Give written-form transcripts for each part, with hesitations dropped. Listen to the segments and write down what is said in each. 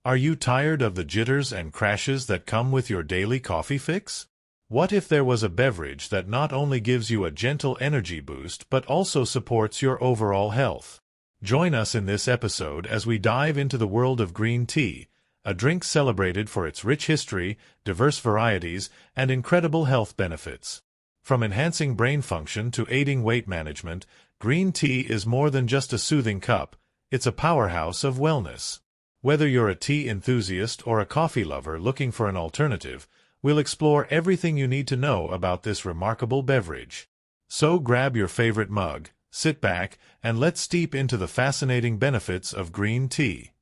Are you tired of the jitters and crashes that come with your daily coffee fix? What if there was a beverage that not only gives you a gentle energy boost but also supports your overall health? Join us in this episode as we dive into the world of green tea, a drink celebrated for its rich history, diverse varieties, and incredible health benefits. From enhancing brain function to aiding weight management, green tea is more than just a soothing cup, it's a powerhouse of wellness. Whether you're a tea enthusiast or a coffee lover looking for an alternative, we'll explore everything you need to know about this remarkable beverage. So grab your favorite mug, sit back, and let's steep into the fascinating benefits of green tea.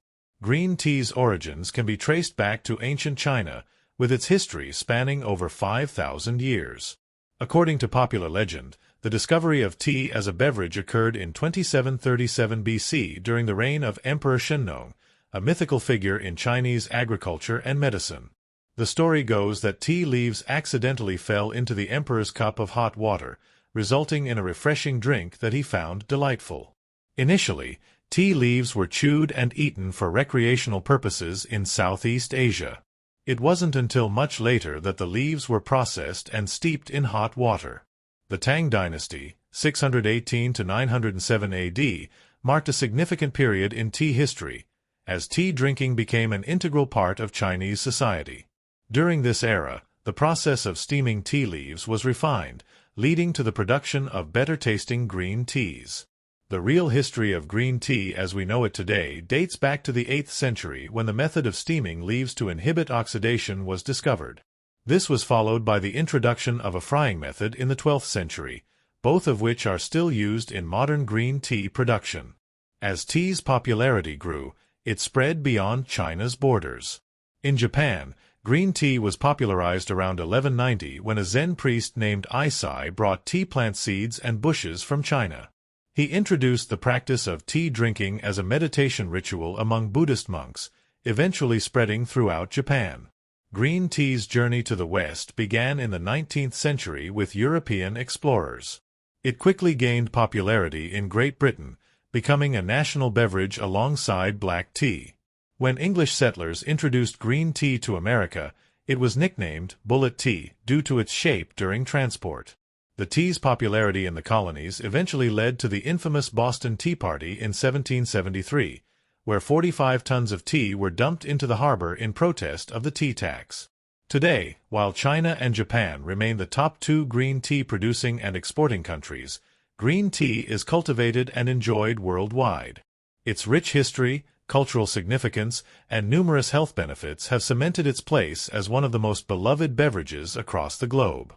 Green tea's origins can be traced back to ancient China, with its history spanning over 5,000 years. According to popular legend, the discovery of tea as a beverage occurred in 2737 BC during the reign of Emperor Shennong, a mythical figure in Chinese agriculture and medicine. The story goes that tea leaves accidentally fell into the emperor's cup of hot water, resulting in a refreshing drink that he found delightful. Initially, tea leaves were chewed and eaten for recreational purposes in Southeast Asia. It wasn't until much later that the leaves were processed and steeped in hot water. The Tang dynasty, 618 to 907 AD, marked a significant period in tea history, as tea drinking became an integral part of Chinese society. During this era, the process of steaming tea leaves was refined, leading to the production of better-tasting green teas. The real history of green tea as we know it today dates back to the 8th century when the method of steaming leaves to inhibit oxidation was discovered. This was followed by the introduction of a frying method in the 12th century, both of which are still used in modern green tea production. As tea's popularity grew, it spread beyond China's borders. In Japan, green tea was popularized around 1190 when a Zen priest named Eisai brought tea plant seeds and bushes from China. He introduced the practice of tea drinking as a meditation ritual among Buddhist monks, eventually spreading throughout Japan. Green tea's journey to the West began in the 19th century with European explorers. It quickly gained popularity in Great Britain, becoming a national beverage alongside black tea. When English settlers introduced green tea to America, it was nicknamed bullet tea due to its shape during transport. The tea's popularity in the colonies eventually led to the infamous Boston Tea Party in 1773, where 45 tons of tea were dumped into the harbor in protest of the tea tax. Today, while China and Japan remain the top two green tea producing and exporting countries, green tea is cultivated and enjoyed worldwide. Its rich history, cultural significance, and numerous health benefits have cemented its place as one of the most beloved beverages across the globe.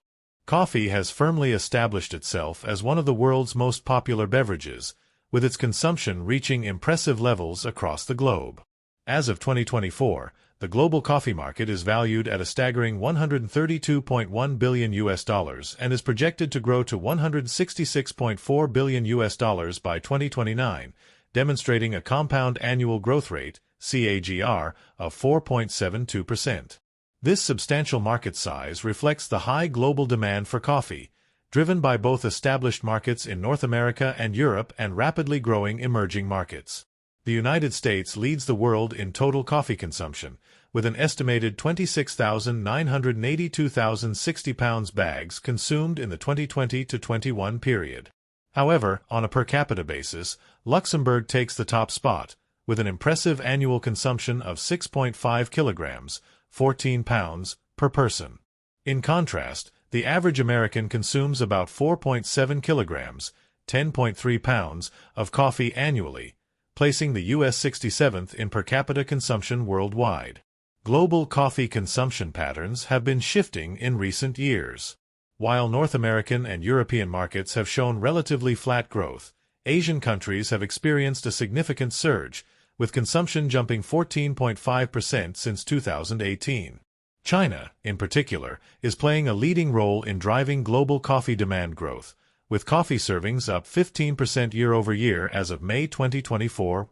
Coffee has firmly established itself as one of the world's most popular beverages, with its consumption reaching impressive levels across the globe. As of 2024, the global coffee market is valued at a staggering $132.1 billion and is projected to grow to $166.4 billion by 2029, demonstrating a compound annual growth rate, CAGR, of 4.72%. This substantial market size reflects the high global demand for coffee, driven by both established markets in North America and Europe and rapidly growing emerging markets. The United States leads the world in total coffee consumption, with an estimated 26,982,060 pounds bags consumed in the 2020 to 21 period. However, on a per capita basis, Luxembourg takes the top spot, with an impressive annual consumption of 6.5 kilograms, 14 pounds, per person. In contrast, the average American consumes about 4.7 kilograms, 10.3 pounds, of coffee annually, placing the U.S. 67th in per capita consumption worldwide. Global coffee consumption patterns have been shifting in recent years. While North American and European markets have shown relatively flat growth, Asian countries have experienced a significant surge, with consumption jumping 14.5% since 2018. China, in particular, is playing a leading role in driving global coffee demand growth, with coffee servings up 15% year-over-year as of May 2024.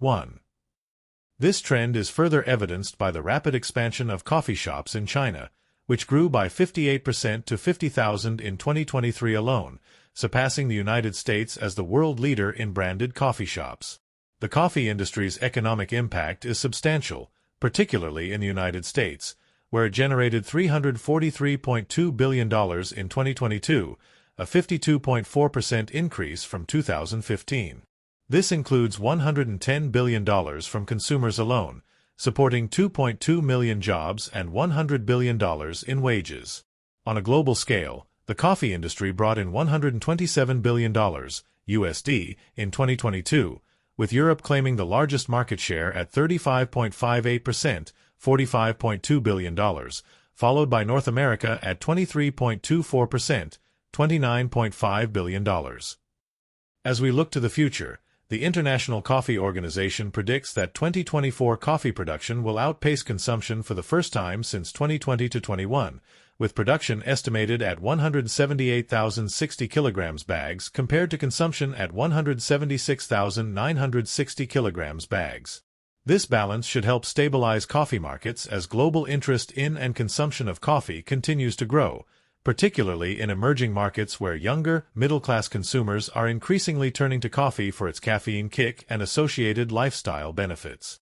This trend is further evidenced by the rapid expansion of coffee shops in China, which grew by 58% to 50,000 in 2023 alone, surpassing the United States as the world leader in branded coffee shops. The coffee industry's economic impact is substantial, particularly in the United States, where it generated $343.2 billion in 2022, a 52.4% increase from 2015. This includes $110 billion from consumers alone, supporting 2.2 million jobs and $100 billion in wages. On a global scale, the coffee industry brought in $127 billion USD in 2022, with Europe claiming the largest market share at 35.58%, $45.2 billion, followed by North America at 23.24%, $29.5 billion. As we look to the future, the International Coffee Organization predicts that 2024 coffee production will outpace consumption for the first time since 2020-21, with production estimated at 178,060 kilograms bags compared to consumption at 176,960 kilograms bags. This balance should help stabilize coffee markets as global interest in and consumption of coffee continues to grow, particularly in emerging markets where younger, middle-class consumers are increasingly turning to coffee for its caffeine kick and associated lifestyle benefits.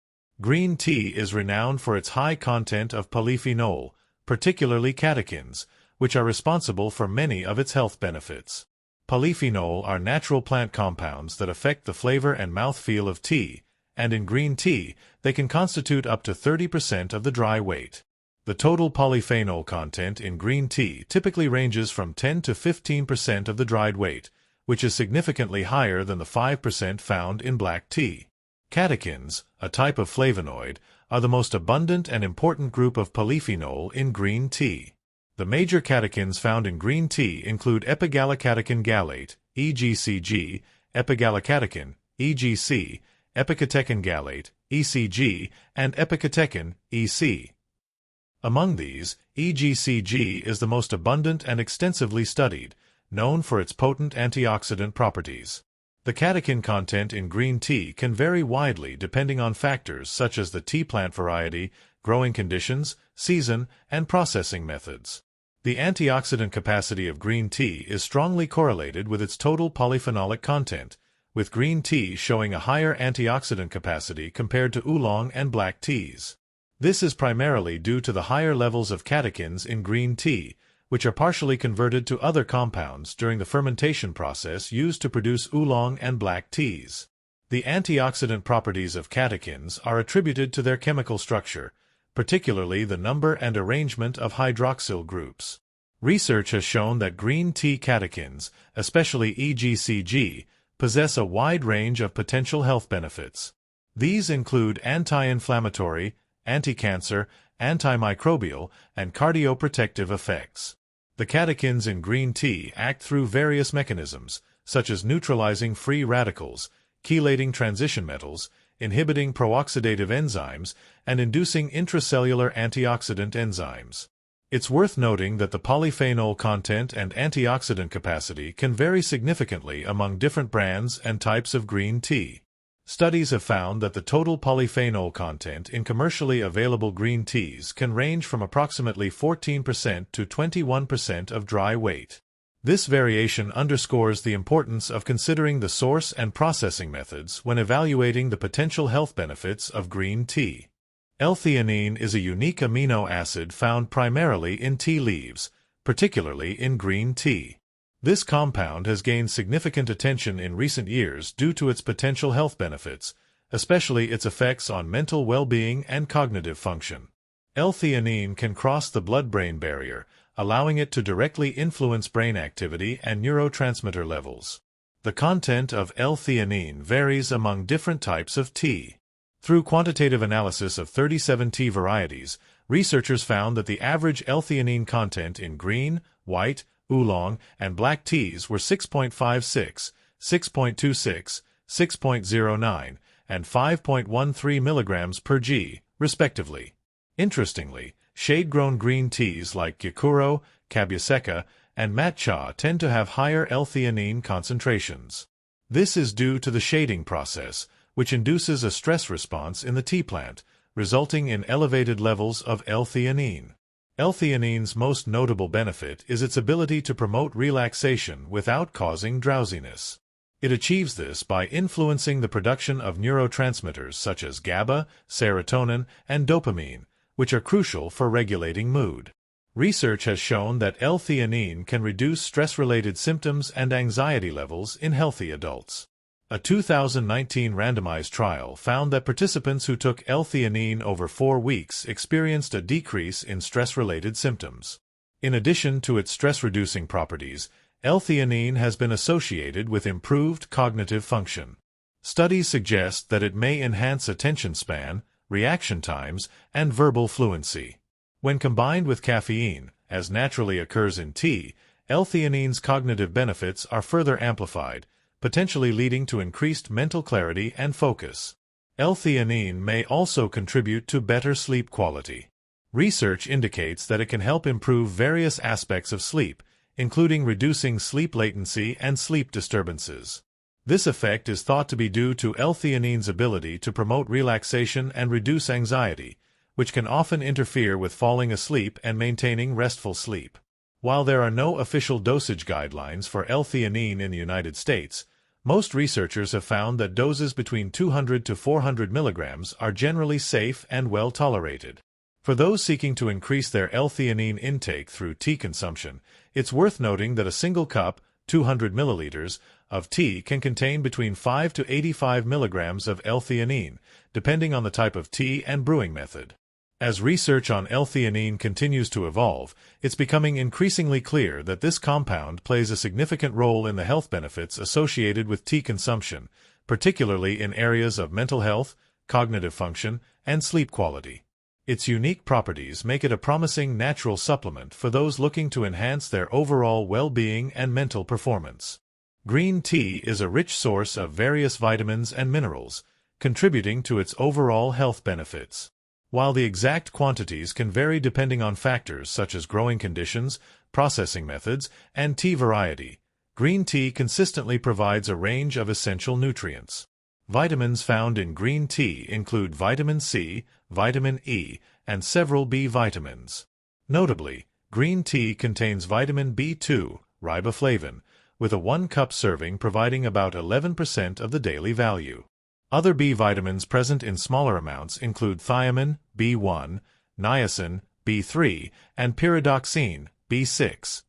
Green tea is renowned for its high content of polyphenol, particularly catechins, which are responsible for many of its health benefits. Polyphenol are natural plant compounds that affect the flavor and mouthfeel of tea, and in green tea, they can constitute up to 30% of the dry weight. The total polyphenol content in green tea typically ranges from 10 to 15% of the dried weight, which is significantly higher than the 5% found in black tea. Catechins, a type of flavonoid, are the most abundant and important group of polyphenol in green tea. The major catechins found in green tea include epigallocatechin gallate, EGCG, epigallocatechin, EGC, epicatechin gallate, ECG, and epicatechin, EC. Among these, EGCG is the most abundant and extensively studied, known for its potent antioxidant properties. The catechin content in green tea can vary widely depending on factors such as the tea plant variety, growing conditions, season, and processing methods. The antioxidant capacity of green tea is strongly correlated with its total polyphenolic content, with green tea showing a higher antioxidant capacity compared to oolong and black teas. This is primarily due to the higher levels of catechins in green tea, which are partially converted to other compounds during the fermentation process used to produce oolong and black teas. The antioxidant properties of catechins are attributed to their chemical structure, particularly the number and arrangement of hydroxyl groups. Research has shown that green tea catechins, especially EGCG, possess a wide range of potential health benefits. These include anti-inflammatory, anti-cancer, antimicrobial, and cardioprotective effects. The catechins in green tea act through various mechanisms, such as neutralizing free radicals, chelating transition metals, inhibiting pro-oxidative enzymes, and inducing intracellular antioxidant enzymes. It's worth noting that the polyphenol content and antioxidant capacity can vary significantly among different brands and types of green tea. Studies have found that the total polyphenol content in commercially available green teas can range from approximately 14% to 21% of dry weight. This variation underscores the importance of considering the source and processing methods when evaluating the potential health benefits of green tea. L-theanine is a unique amino acid found primarily in tea leaves, particularly in green tea. This compound has gained significant attention in recent years due to its potential health benefits, especially its effects on mental well-being and cognitive function. L-theanine can cross the blood-brain barrier, allowing it to directly influence brain activity and neurotransmitter levels. The content of L-theanine varies among different types of tea. Through quantitative analysis of 37 tea varieties, researchers found that the average L-theanine content in green, white, oolong, and black teas were 6.56, 6.26, 6.09, and 5.13 milligrams per g, respectively. Interestingly, shade-grown green teas like Gyokuro, Sencha, and Matcha tend to have higher L-theanine concentrations. This is due to the shading process, which induces a stress response in the tea plant, resulting in elevated levels of L-theanine. L-theanine's most notable benefit is its ability to promote relaxation without causing drowsiness. It achieves this by influencing the production of neurotransmitters such as GABA, serotonin, and dopamine, which are crucial for regulating mood. Research has shown that L-theanine can reduce stress-related symptoms and anxiety levels in healthy adults. A 2019 randomized trial found that participants who took L-theanine over 4 weeks experienced a decrease in stress-related symptoms. In addition to its stress-reducing properties, L-theanine has been associated with improved cognitive function. Studies suggest that it may enhance attention span, reaction times, and verbal fluency. When combined with caffeine, as naturally occurs in tea, L-theanine's cognitive benefits are further amplified, potentially leading to increased mental clarity and focus. L-theanine may also contribute to better sleep quality. Research indicates that it can help improve various aspects of sleep, including reducing sleep latency and sleep disturbances. This effect is thought to be due to L-theanine's ability to promote relaxation and reduce anxiety, which can often interfere with falling asleep and maintaining restful sleep. While there are no official dosage guidelines for L-theanine in the United States, most researchers have found that doses between 200 to 400 milligrams are generally safe and well tolerated. For those seeking to increase their L-theanine intake through tea consumption, it's worth noting that a single cup, 200 milliliters, of tea can contain between 5 to 85 milligrams of L-theanine, depending on the type of tea and brewing method. As research on L-theanine continues to evolve, it's becoming increasingly clear that this compound plays a significant role in the health benefits associated with tea consumption, particularly in areas of mental health, cognitive function, and sleep quality. Its unique properties make it a promising natural supplement for those looking to enhance their overall well-being and mental performance. Green tea is a rich source of various vitamins and minerals, contributing to its overall health benefits. While the exact quantities can vary depending on factors such as growing conditions, processing methods, and tea variety, green tea consistently provides a range of essential nutrients. Vitamins found in green tea include vitamin C, vitamin E, and several B vitamins. Notably, green tea contains vitamin B2, riboflavin, with a 1-cup serving providing about 11% of the daily value. Other B vitamins present in smaller amounts include thiamine, B1, niacin, B3, and pyridoxine, B6.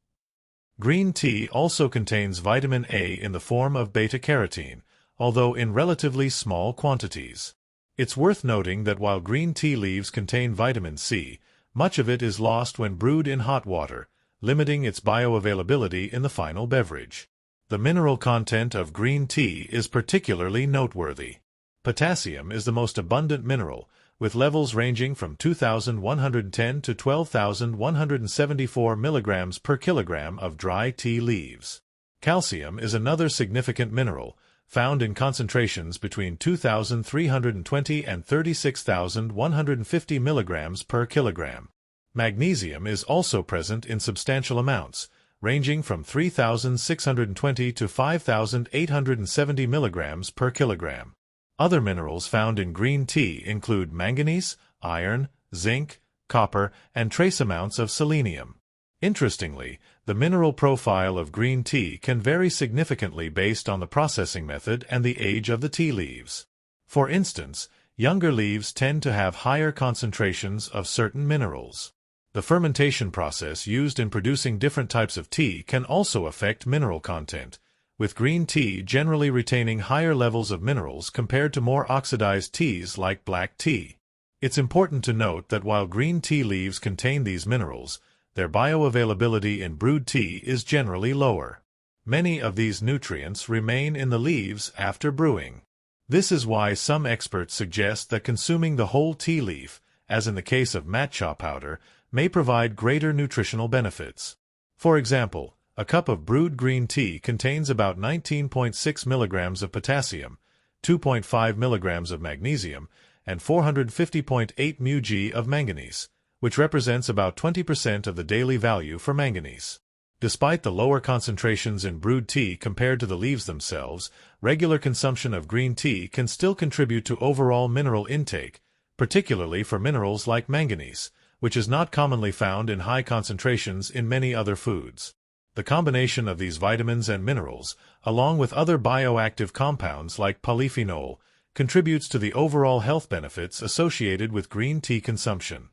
Green tea also contains vitamin A in the form of beta-carotene, although in relatively small quantities. It's worth noting that while green tea leaves contain vitamin C, much of it is lost when brewed in hot water, limiting its bioavailability in the final beverage. The mineral content of green tea is particularly noteworthy. Potassium is the most abundant mineral, with levels ranging from 2,110 to 12,174 milligrams per kilogram of dry tea leaves. Calcium is another significant mineral, found in concentrations between 2,320 and 36,150 milligrams per kilogram. Magnesium is also present in substantial amounts, ranging from 3,620 to 5,870 milligrams per kilogram. Other minerals found in green tea include manganese, iron, zinc, copper, and trace amounts of selenium. Interestingly, the mineral profile of green tea can vary significantly based on the processing method and the age of the tea leaves. For instance, younger leaves tend to have higher concentrations of certain minerals. The fermentation process used in producing different types of tea can also affect mineral content, with green tea generally retaining higher levels of minerals compared to more oxidized teas like black tea. It's important to note that while green tea leaves contain these minerals, their bioavailability in brewed tea is generally lower. Many of these nutrients remain in the leaves after brewing. This is why some experts suggest that consuming the whole tea leaf, as in the case of matcha powder, may provide greater nutritional benefits. For example, a cup of brewed green tea contains about 19.6 milligrams of potassium, 2.5 milligrams of magnesium, and 450.8 mg of manganese, which represents about 20% of the daily value for manganese. Despite the lower concentrations in brewed tea compared to the leaves themselves, regular consumption of green tea can still contribute to overall mineral intake, particularly for minerals like manganese, which is not commonly found in high concentrations in many other foods. The combination of these vitamins and minerals, along with other bioactive compounds like polyphenol, contributes to the overall health benefits associated with green tea consumption.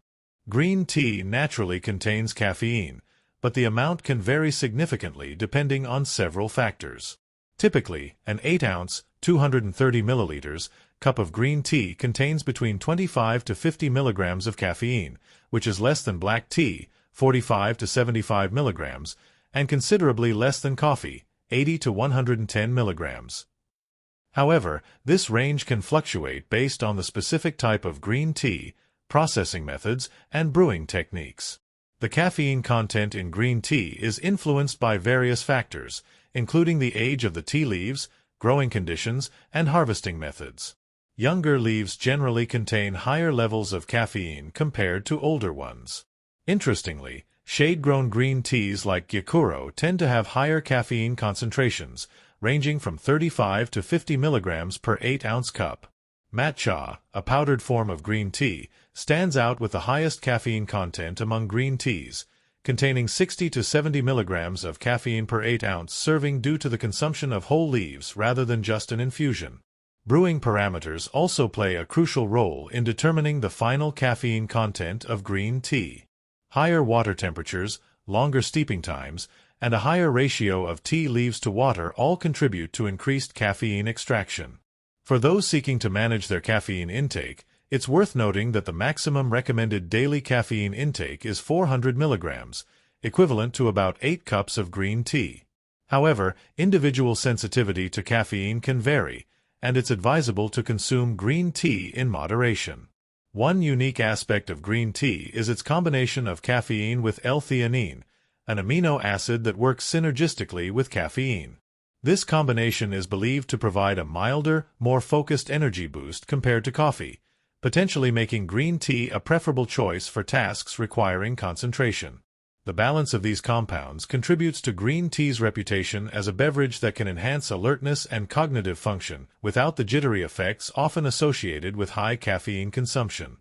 Green tea naturally contains caffeine, but the amount can vary significantly depending on several factors. Typically, an 8-ounce, 230 milliliters, cup of green tea contains between 25 to 50 milligrams of caffeine, which is less than black tea, 45 to 75 milligrams, and considerably less than coffee, 80 to 110 milligrams. However, this range can fluctuate based on the specific type of green tea, processing methods, and brewing techniques. The caffeine content in green tea is influenced by various factors, including the age of the tea leaves, growing conditions, and harvesting methods. Younger leaves generally contain higher levels of caffeine compared to older ones. Interestingly, shade-grown green teas like Gyokuro tend to have higher caffeine concentrations, ranging from 35 to 50 milligrams per 8-ounce cup. Matcha, a powdered form of green tea, stands out with the highest caffeine content among green teas, containing 60 to 70 milligrams of caffeine per 8-ounce serving due to the consumption of whole leaves rather than just an infusion. Brewing parameters also play a crucial role in determining the final caffeine content of green tea. Higher water temperatures, longer steeping times, and a higher ratio of tea leaves to water all contribute to increased caffeine extraction. For those seeking to manage their caffeine intake, it's worth noting that the maximum recommended daily caffeine intake is 400 milligrams, equivalent to about 8 cups of green tea. However, individual sensitivity to caffeine can vary, and it's advisable to consume green tea in moderation. One unique aspect of green tea is its combination of caffeine with L-theanine, an amino acid that works synergistically with caffeine. This combination is believed to provide a milder, more focused energy boost compared to coffee, potentially making green tea a preferable choice for tasks requiring concentration. The balance of these compounds contributes to green tea's reputation as a beverage that can enhance alertness and cognitive function without the jittery effects often associated with high caffeine consumption.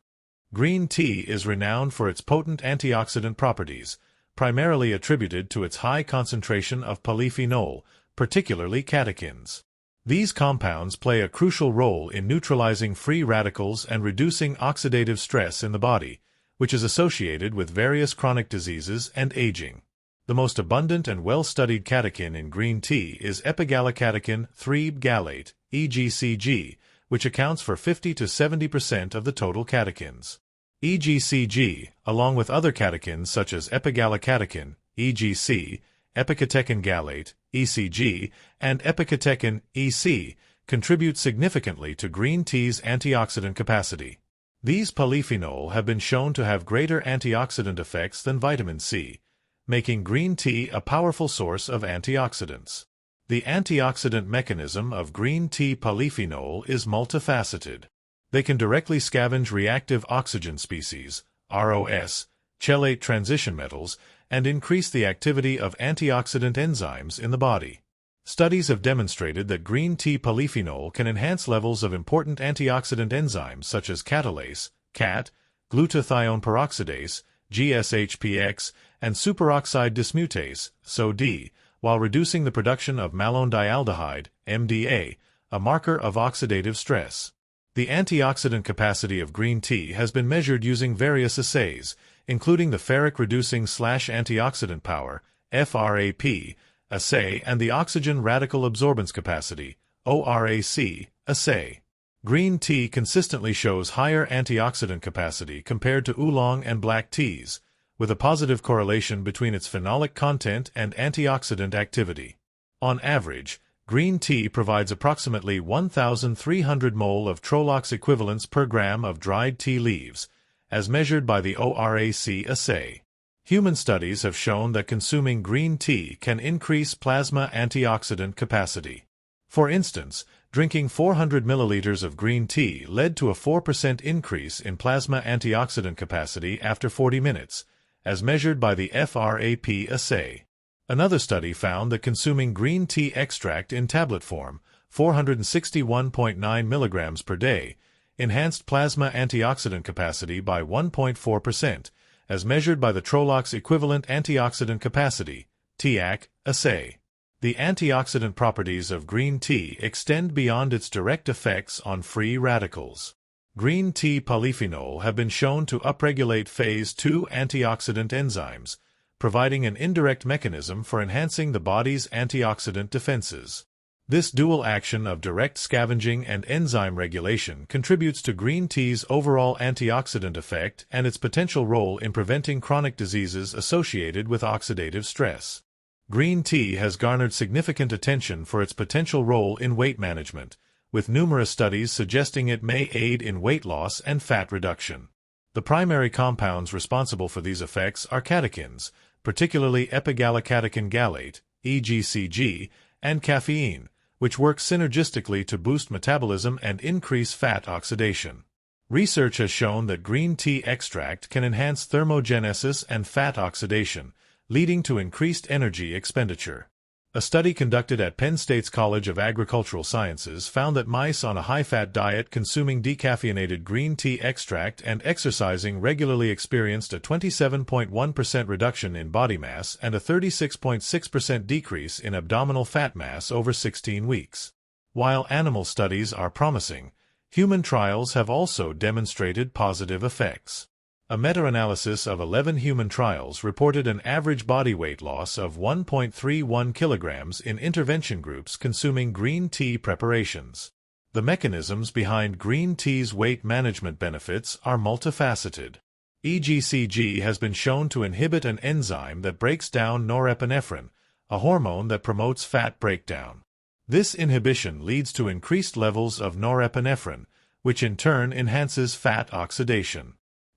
Green tea is renowned for its potent antioxidant properties, primarily attributed to its high concentration of polyphenol, particularly catechins. These compounds play a crucial role in neutralizing free radicals and reducing oxidative stress in the body, which is associated with various chronic diseases and aging. The most abundant and well-studied catechin in green tea is epigallocatechin 3-gallate, EGCG, which accounts for 50 to 70% of the total catechins. EGCG, along with other catechins such as epigallocatechin, EGC, epicatechin gallate, ECG, and epicatechin, EC, contribute significantly to green tea's antioxidant capacity. These polyphenol have been shown to have greater antioxidant effects than vitamin C, making green tea a powerful source of antioxidants. The antioxidant mechanism of green tea polyphenol is multifaceted. They can directly scavenge reactive oxygen species, ROS, chelate transition metals, and increase the activity of antioxidant enzymes in the body. Studies have demonstrated that green tea polyphenol can enhance levels of important antioxidant enzymes such as catalase, CAT, glutathione peroxidase, GSHPX, and superoxide dismutase, SOD, while reducing the production of malondialdehyde, MDA, a marker of oxidative stress. The antioxidant capacity of green tea has been measured using various assays, including the ferric-reducing/antioxidant power, FRAP, assay and the oxygen radical absorbance capacity, ORAC, assay. Green tea consistently shows higher antioxidant capacity compared to oolong and black teas, with a positive correlation between its phenolic content and antioxidant activity. On average, green tea provides approximately 1,300 mol of Trolox equivalents per gram of dried tea leaves, as measured by the ORAC assay. Human studies have shown that consuming green tea can increase plasma antioxidant capacity. For instance, drinking 400 milliliters of green tea led to a 4% increase in plasma antioxidant capacity after 40 minutes, as measured by the FRAP assay. Another study found that consuming green tea extract in tablet form, 461.9 milligrams per day, enhanced plasma antioxidant capacity by 1.4%, as measured by the Trolox equivalent antioxidant capacity, TAC, Assay. The antioxidant properties of green tea extend beyond its direct effects on free radicals. Green tea polyphenol have been shown to upregulate phase 2 antioxidant enzymes, providing an indirect mechanism for enhancing the body's antioxidant defenses. This dual action of direct scavenging and enzyme regulation contributes to green tea's overall antioxidant effect and its potential role in preventing chronic diseases associated with oxidative stress. Green tea has garnered significant attention for its potential role in weight management, with numerous studies suggesting it may aid in weight loss and fat reduction. The primary compounds responsible for these effects are catechins, particularly epigallocatechin gallate, EGCG, and caffeine, which work synergistically to boost metabolism and increase fat oxidation. Research has shown that green tea extract can enhance thermogenesis and fat oxidation, leading to increased energy expenditure. A study conducted at Penn State's College of Agricultural Sciences found that mice on a high-fat diet consuming decaffeinated green tea extract and exercising regularly experienced a 27.1% reduction in body mass and a 36.6% decrease in abdominal fat mass over 16 weeks. While animal studies are promising, human trials have also demonstrated positive effects. A meta-analysis of 11 human trials reported an average body weight loss of 1.31 kilograms in intervention groups consuming green tea preparations. The mechanisms behind green tea's weight management benefits are multifaceted. EGCG has been shown to inhibit an enzyme that breaks down norepinephrine, a hormone that promotes fat breakdown. This inhibition leads to increased levels of norepinephrine, which in turn enhances fat oxidation.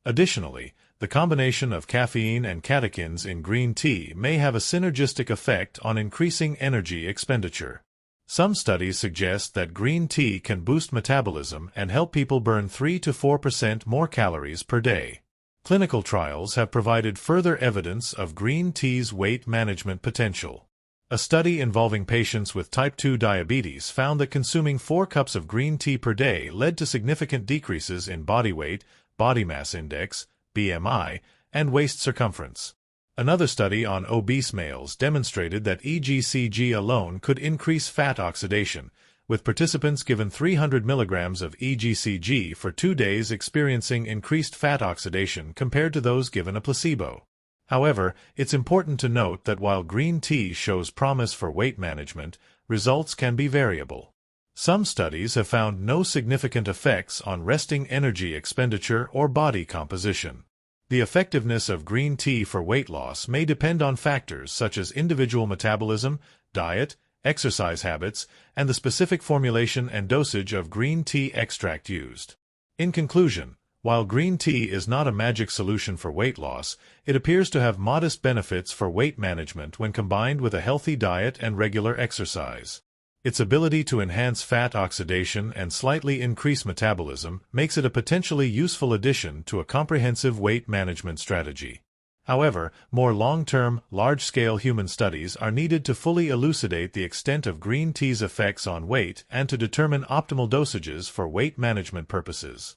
Additionally, the combination of caffeine and catechins in green tea may have a synergistic effect on increasing energy expenditure. Some studies suggest that green tea can boost metabolism and help people burn 3 to 4% more calories per day. Clinical trials have provided further evidence of green tea's weight management potential. A study involving patients with type 2 diabetes found that consuming 4 cups of green tea per day led to significant decreases in body weight, body mass index, BMI, and waist circumference. Another study on obese males demonstrated that EGCG alone could increase fat oxidation, with participants given 300 milligrams of EGCG for 2 days experiencing increased fat oxidation compared to those given a placebo. However, it's important to note that while green tea shows promise for weight management, results can be variable. Some studies have found no significant effects on resting energy expenditure or body composition. The effectiveness of green tea for weight loss may depend on factors such as individual metabolism, diet, exercise habits, and the specific formulation and dosage of green tea extract used. In conclusion, while green tea is not a magic solution for weight loss, it appears to have modest benefits for weight management when combined with a healthy diet and regular exercise. Its ability to enhance fat oxidation and slightly increase metabolism makes it a potentially useful addition to a comprehensive weight management strategy. However, more long-term, large-scale human studies are needed to fully elucidate the extent of green tea's effects on weight and to determine optimal dosages for weight management purposes.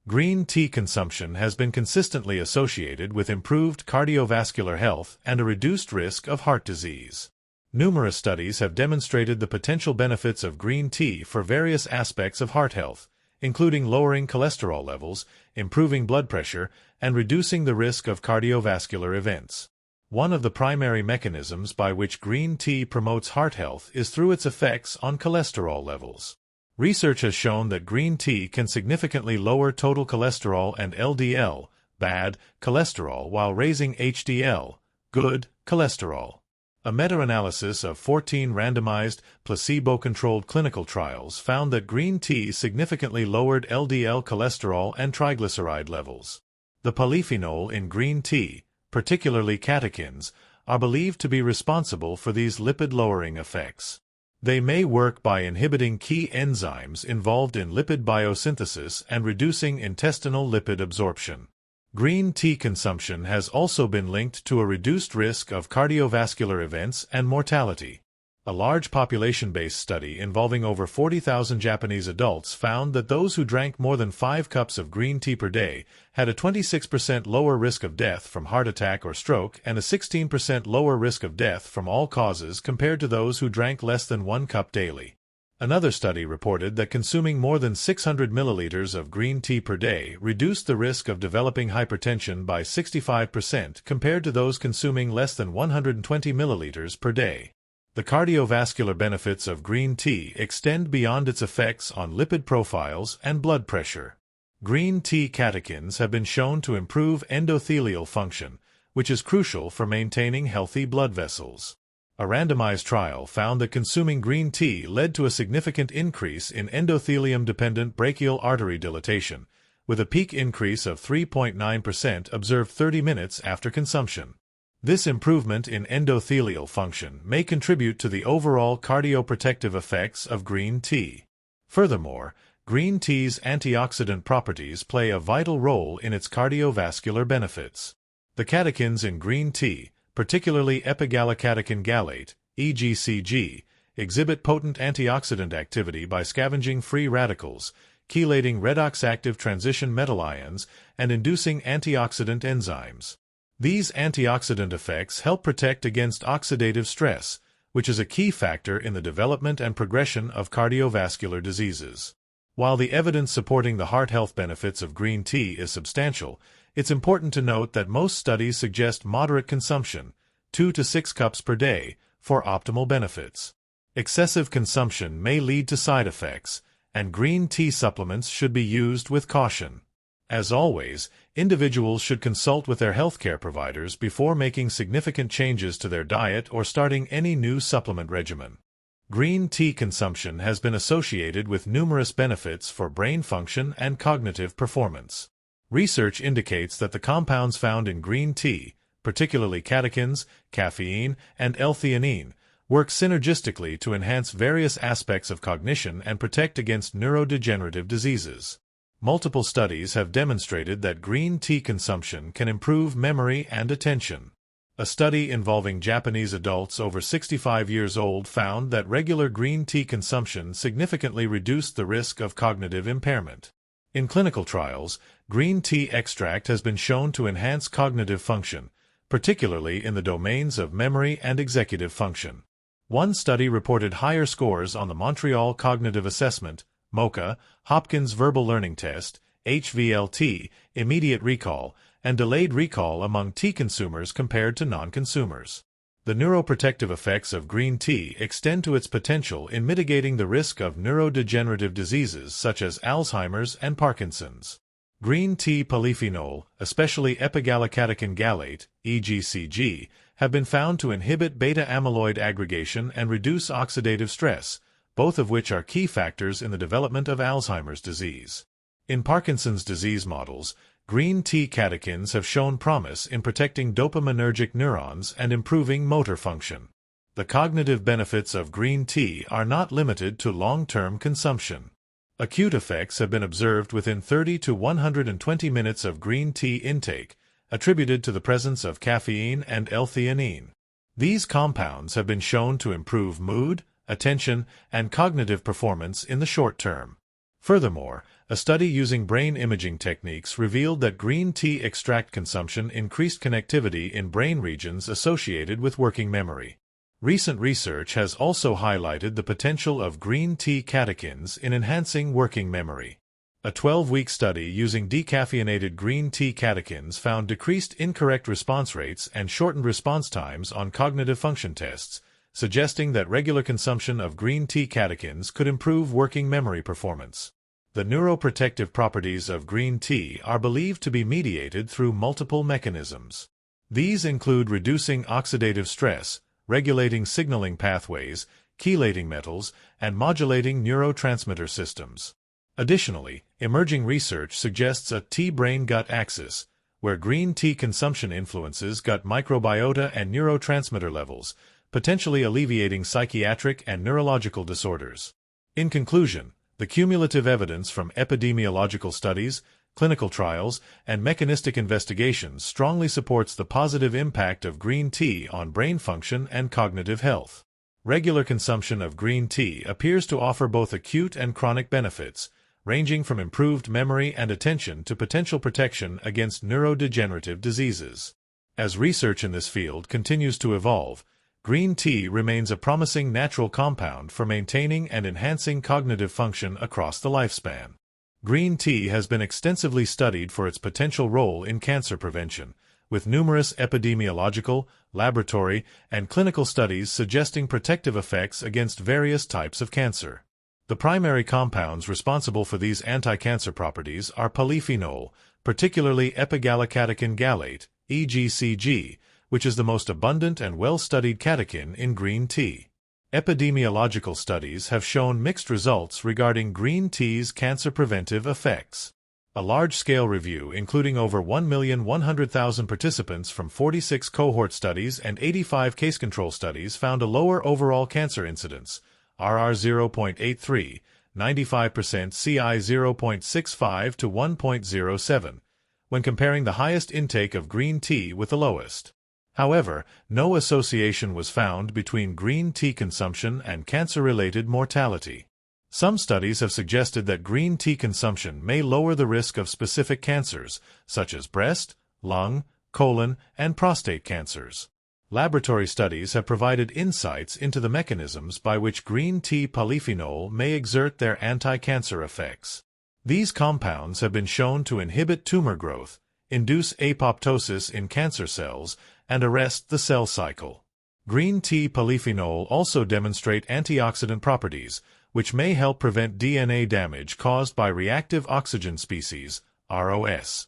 Green tea consumption has been consistently associated with improved cardiovascular health and a reduced risk of heart disease. Numerous studies have demonstrated the potential benefits of green tea for various aspects of heart health, including lowering cholesterol levels, improving blood pressure, and reducing the risk of cardiovascular events. One of the primary mechanisms by which green tea promotes heart health is through its effects on cholesterol levels. Research has shown that green tea can significantly lower total cholesterol and LDL, bad, cholesterol while raising HDL, good, cholesterol. A meta-analysis of 14 randomized, placebo-controlled clinical trials found that green tea significantly lowered LDL cholesterol and triglyceride levels. The polyphenol in green tea, particularly catechins, are believed to be responsible for these lipid-lowering effects. They may work by inhibiting key enzymes involved in lipid biosynthesis and reducing intestinal lipid absorption. Green tea consumption has also been linked to a reduced risk of cardiovascular events and mortality. A large population-based study involving over 40,000 Japanese adults found that those who drank more than 5 cups of green tea per day had a 26% lower risk of death from heart attack or stroke and a 16% lower risk of death from all causes compared to those who drank less than 1 cup daily. Another study reported that consuming more than 600 milliliters of green tea per day reduced the risk of developing hypertension by 65% compared to those consuming less than 120 milliliters per day. The cardiovascular benefits of green tea extend beyond its effects on lipid profiles and blood pressure. Green tea catechins have been shown to improve endothelial function, which is crucial for maintaining healthy blood vessels. A randomized trial found that consuming green tea led to a significant increase in endothelium-dependent brachial artery dilatation, with a peak increase of 3.9% observed 30 minutes after consumption. This improvement in endothelial function may contribute to the overall cardioprotective effects of green tea. Furthermore, green tea's antioxidant properties play a vital role in its cardiovascular benefits. The catechins in green tea, particularly epigallocatechin gallate, EGCG, exhibit potent antioxidant activity by scavenging free radicals, chelating redox-active transition metal ions, and inducing antioxidant enzymes. These antioxidant effects help protect against oxidative stress, which is a key factor in the development and progression of cardiovascular diseases. While the evidence supporting the heart health benefits of green tea is substantial, it's important to note that most studies suggest moderate consumption, 2 to 6 cups per day, for optimal benefits. Excessive consumption may lead to side effects, and green tea supplements should be used with caution. As always, individuals should consult with their healthcare providers before making significant changes to their diet or starting any new supplement regimen. Green tea consumption has been associated with numerous benefits for brain function and cognitive performance. Research indicates that the compounds found in green tea, particularly catechins, caffeine, and L-theanine, work synergistically to enhance various aspects of cognition and protect against neurodegenerative diseases. Multiple studies have demonstrated that green tea consumption can improve memory and attention. A study involving Japanese adults over 65 years old found that regular green tea consumption significantly reduced the risk of cognitive impairment. In clinical trials, green tea extract has been shown to enhance cognitive function, particularly in the domains of memory and executive function. One study reported higher scores on the Montreal Cognitive Assessment, MoCA, Hopkins Verbal Learning Test, HVLT, immediate recall, and delayed recall among tea consumers compared to non-consumers. The neuroprotective effects of green tea extend to its potential in mitigating the risk of neurodegenerative diseases such as Alzheimer's and Parkinson's. Green tea polyphenol, especially epigallocatechin gallate, EGCG, have been found to inhibit beta-amyloid aggregation and reduce oxidative stress, both of which are key factors in the development of Alzheimer's disease. In Parkinson's disease models, green tea catechins have shown promise in protecting dopaminergic neurons and improving motor function. The cognitive benefits of green tea are not limited to long-term consumption. Acute effects have been observed within 30 to 120 minutes of green tea intake, attributed to the presence of caffeine and L-theanine. These compounds have been shown to improve mood, attention, and cognitive performance in the short term. Furthermore, a study using brain imaging techniques revealed that green tea extract consumption increased connectivity in brain regions associated with working memory. Recent research has also highlighted the potential of green tea catechins in enhancing working memory. A 12-week study using decaffeinated green tea catechins found decreased incorrect response rates and shortened response times on cognitive function tests, suggesting that regular consumption of green tea catechins could improve working memory performance. The neuroprotective properties of green tea are believed to be mediated through multiple mechanisms. These include reducing oxidative stress, regulating signaling pathways, chelating metals, and modulating neurotransmitter systems. Additionally, emerging research suggests a tea-brain-gut axis, where green tea consumption influences gut microbiota and neurotransmitter levels, potentially alleviating psychiatric and neurological disorders. In conclusion, the cumulative evidence from epidemiological studies, clinical trials, and mechanistic investigations strongly supports the positive impact of green tea on brain function and cognitive health. Regular consumption of green tea appears to offer both acute and chronic benefits, ranging from improved memory and attention to potential protection against neurodegenerative diseases. As research in this field continues to evolve, green tea remains a promising natural compound for maintaining and enhancing cognitive function across the lifespan. Green tea has been extensively studied for its potential role in cancer prevention, with numerous epidemiological, laboratory, and clinical studies suggesting protective effects against various types of cancer. The primary compounds responsible for these anti-cancer properties are polyphenol, particularly epigallocatechin gallate, EGCG, which is the most abundant and well-studied catechin in green tea. Epidemiological studies have shown mixed results regarding green tea's cancer-preventive effects. A large-scale review including over 1,100,000 participants from 46 cohort studies and 85 case control studies found a lower overall cancer incidence, RR 0.83, 95% CI 0.65 to 1.07, when comparing the highest intake of green tea with the lowest. However, no association was found between green tea consumption and cancer-related mortality. Some studies have suggested that green tea consumption may lower the risk of specific cancers, such as breast, lung, colon, and prostate cancers. Laboratory studies have provided insights into the mechanisms by which green tea polyphenol may exert their anti-cancer effects. These compounds have been shown to inhibit tumor growth, induce apoptosis in cancer cells, and arrest the cell cycle. Green tea polyphenol also demonstrate antioxidant properties, which may help prevent DNA damage caused by reactive oxygen species, ROS.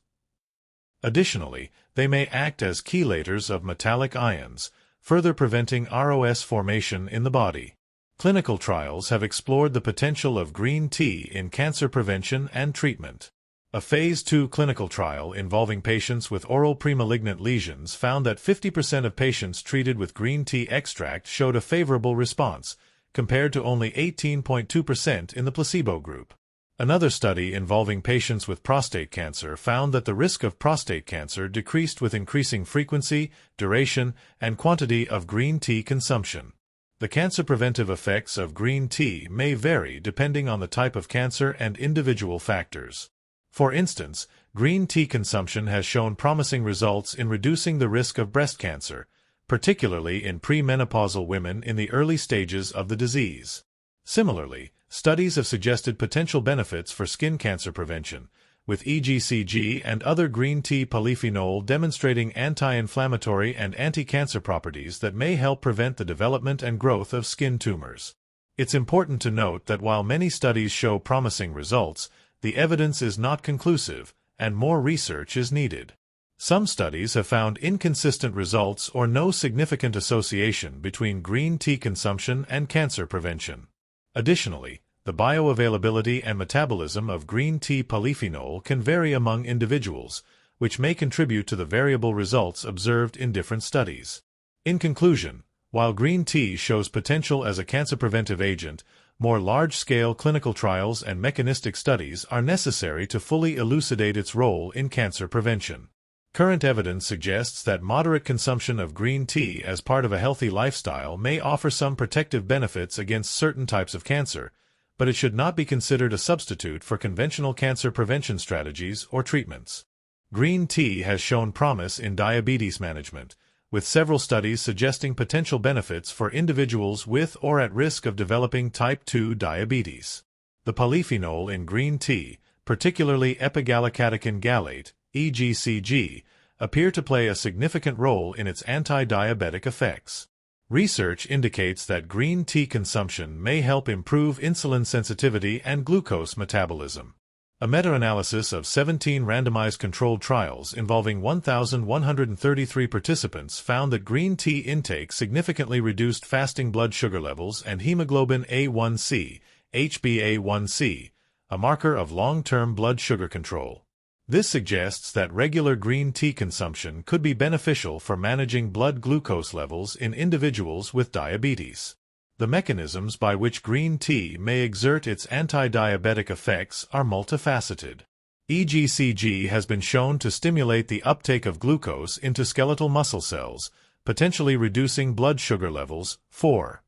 Additionally, they may act as chelators of metallic ions, further preventing ROS formation in the body. Clinical trials have explored the potential of green tea in cancer prevention and treatment. A Phase 2 clinical trial involving patients with oral premalignant lesions found that 50% of patients treated with green tea extract showed a favorable response, compared to only 18.2% in the placebo group. Another study involving patients with prostate cancer found that the risk of prostate cancer decreased with increasing frequency, duration, and quantity of green tea consumption. The cancer-preventive effects of green tea may vary depending on the type of cancer and individual factors. For instance, green tea consumption has shown promising results in reducing the risk of breast cancer, particularly in premenopausal women in the early stages of the disease. Similarly, studies have suggested potential benefits for skin cancer prevention, with EGCG and other green tea polyphenol demonstrating anti-inflammatory and anti-cancer properties that may help prevent the development and growth of skin tumors. It's important to note that while many studies show promising results, the evidence is not conclusive, and more research is needed. Some studies have found inconsistent results or no significant association between green tea consumption and cancer prevention. Additionally, the bioavailability and metabolism of green tea polyphenol can vary among individuals, which may contribute to the variable results observed in different studies. In conclusion, while green tea shows potential as a cancer-preventive agent, more large-scale clinical trials and mechanistic studies are necessary to fully elucidate its role in cancer prevention. Current evidence suggests that moderate consumption of green tea as part of a healthy lifestyle may offer some protective benefits against certain types of cancer, but it should not be considered a substitute for conventional cancer prevention strategies or treatments. Green tea has shown promise in diabetes management, with several studies suggesting potential benefits for individuals with or at risk of developing type 2 diabetes. The polyphenol in green tea, particularly epigallocatechin gallate, EGCG, appear to play a significant role in its anti-diabetic effects. Research indicates that green tea consumption may help improve insulin sensitivity and glucose metabolism. A meta-analysis of 17 randomized controlled trials involving 1,133 participants found that green tea intake significantly reduced fasting blood sugar levels and hemoglobin A1c, HbA1c, a marker of long-term blood sugar control. This suggests that regular green tea consumption could be beneficial for managing blood glucose levels in individuals with diabetes. The mechanisms by which green tea may exert its anti-diabetic effects are multifaceted. EGCG has been shown to stimulate the uptake of glucose into skeletal muscle cells, potentially reducing blood sugar levels. 4.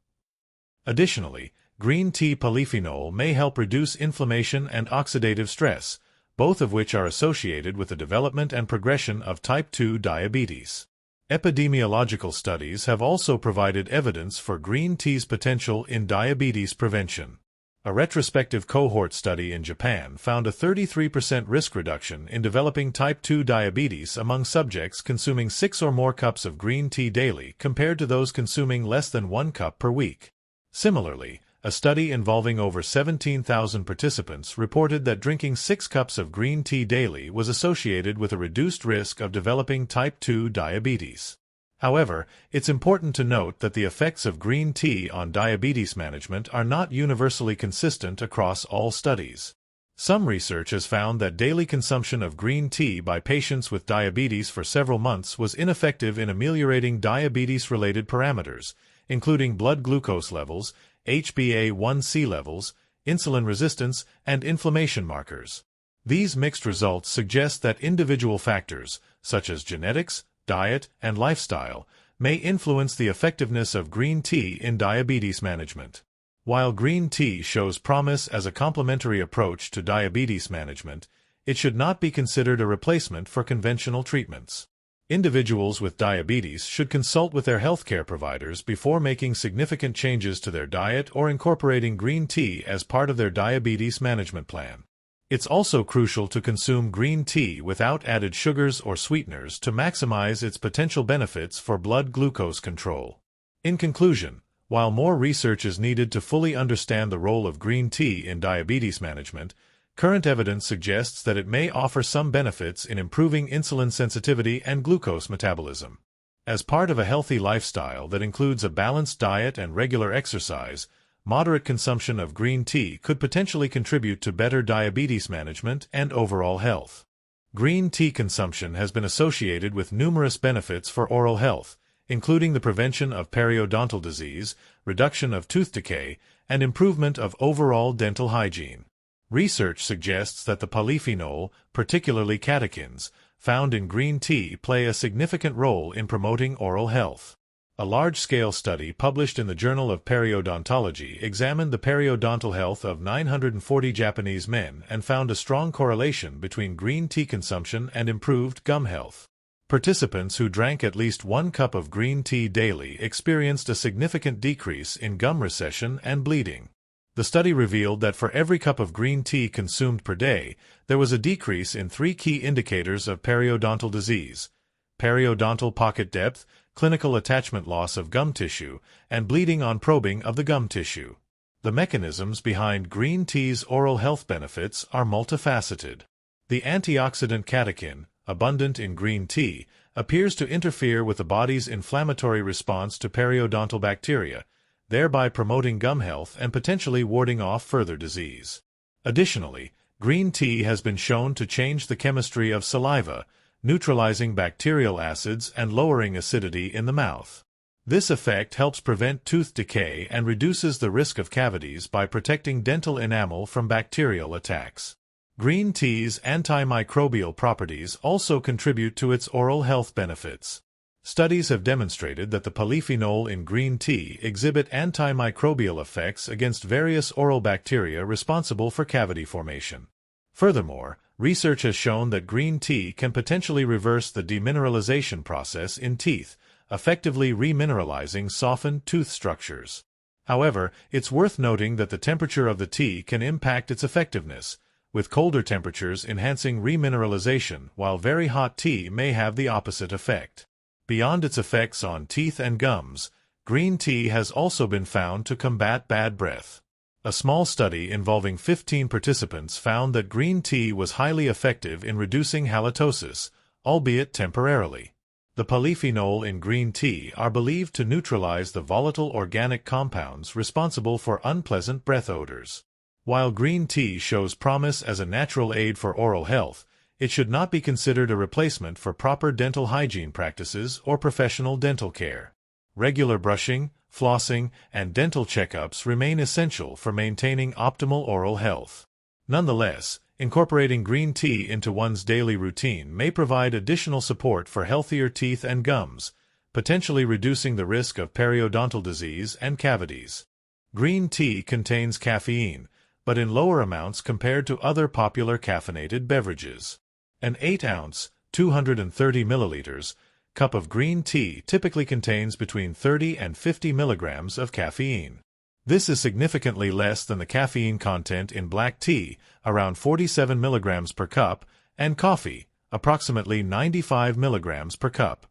Additionally, green tea polyphenol may help reduce inflammation and oxidative stress, both of which are associated with the development and progression of type 2 diabetes. Epidemiological studies have also provided evidence for green tea's potential in diabetes prevention. A retrospective cohort study in Japan found a 33% risk reduction in developing type 2 diabetes among subjects consuming 6 or more cups of green tea daily compared to those consuming less than 1 cup per week. Similarly, a study involving over 17,000 participants reported that drinking 6 cups of green tea daily was associated with a reduced risk of developing type 2 diabetes. However, it's important to note that the effects of green tea on diabetes management are not universally consistent across all studies. Some research has found that daily consumption of green tea by patients with diabetes for several months was ineffective in ameliorating diabetes-related parameters, including blood glucose levels, HbA1c levels, insulin resistance, and inflammation markers. These mixed results suggest that individual factors, such as genetics, diet, and lifestyle, may influence the effectiveness of green tea in diabetes management. While green tea shows promise as a complementary approach to diabetes management, it should not be considered a replacement for conventional treatments. Individuals with diabetes should consult with their healthcare providers before making significant changes to their diet or incorporating green tea as part of their diabetes management plan. It's also crucial to consume green tea without added sugars or sweeteners to maximize its potential benefits for blood glucose control. In conclusion, while more research is needed to fully understand the role of green tea in diabetes management, current evidence suggests that it may offer some benefits in improving insulin sensitivity and glucose metabolism. As part of a healthy lifestyle that includes a balanced diet and regular exercise, moderate consumption of green tea could potentially contribute to better diabetes management and overall health. Green tea consumption has been associated with numerous benefits for oral health, including the prevention of periodontal disease, reduction of tooth decay, and improvement of overall dental hygiene. Research suggests that the polyphenol, particularly catechins, found in green tea play a significant role in promoting oral health. A large-scale study published in the Journal of Periodontology examined the periodontal health of 940 Japanese men and found a strong correlation between green tea consumption and improved gum health. Participants who drank at least 1 cup of green tea daily experienced a significant decrease in gum recession and bleeding. The study revealed that for every cup of green tea consumed per day, there was a decrease in 3 key indicators of periodontal disease: periodontal pocket depth, clinical attachment loss of gum tissue, and bleeding on probing of the gum tissue. The mechanisms behind green tea's oral health benefits are multifaceted. The antioxidant catechin, abundant in green tea, appears to interfere with the body's inflammatory response to periodontal bacteria, thereby promoting gum health and potentially warding off further disease. Additionally, green tea has been shown to change the chemistry of saliva, neutralizing bacterial acids and lowering acidity in the mouth. This effect helps prevent tooth decay and reduces the risk of cavities by protecting dental enamel from bacterial attacks. Green tea's antimicrobial properties also contribute to its oral health benefits. Studies have demonstrated that the polyphenol in green tea exhibit antimicrobial effects against various oral bacteria responsible for cavity formation. Furthermore, research has shown that green tea can potentially reverse the demineralization process in teeth, effectively remineralizing softened tooth structures. However, it's worth noting that the temperature of the tea can impact its effectiveness, with colder temperatures enhancing remineralization while very hot tea may have the opposite effect. Beyond its effects on teeth and gums, green tea has also been found to combat bad breath. A small study involving 15 participants found that green tea was highly effective in reducing halitosis, albeit temporarily. The polyphenol in green tea are believed to neutralize the volatile organic compounds responsible for unpleasant breath odors. While green tea shows promise as a natural aid for oral health, it should not be considered a replacement for proper dental hygiene practices or professional dental care. Regular brushing, flossing, and dental checkups remain essential for maintaining optimal oral health. Nonetheless, incorporating green tea into one's daily routine may provide additional support for healthier teeth and gums, potentially reducing the risk of periodontal disease and cavities. Green tea contains caffeine, but in lower amounts compared to other popular caffeinated beverages. An 8-ounce, 230 milliliters, cup of green tea typically contains between 30 and 50 milligrams of caffeine. This is significantly less than the caffeine content in black tea, around 47 milligrams per cup, and coffee, approximately 95 milligrams per cup.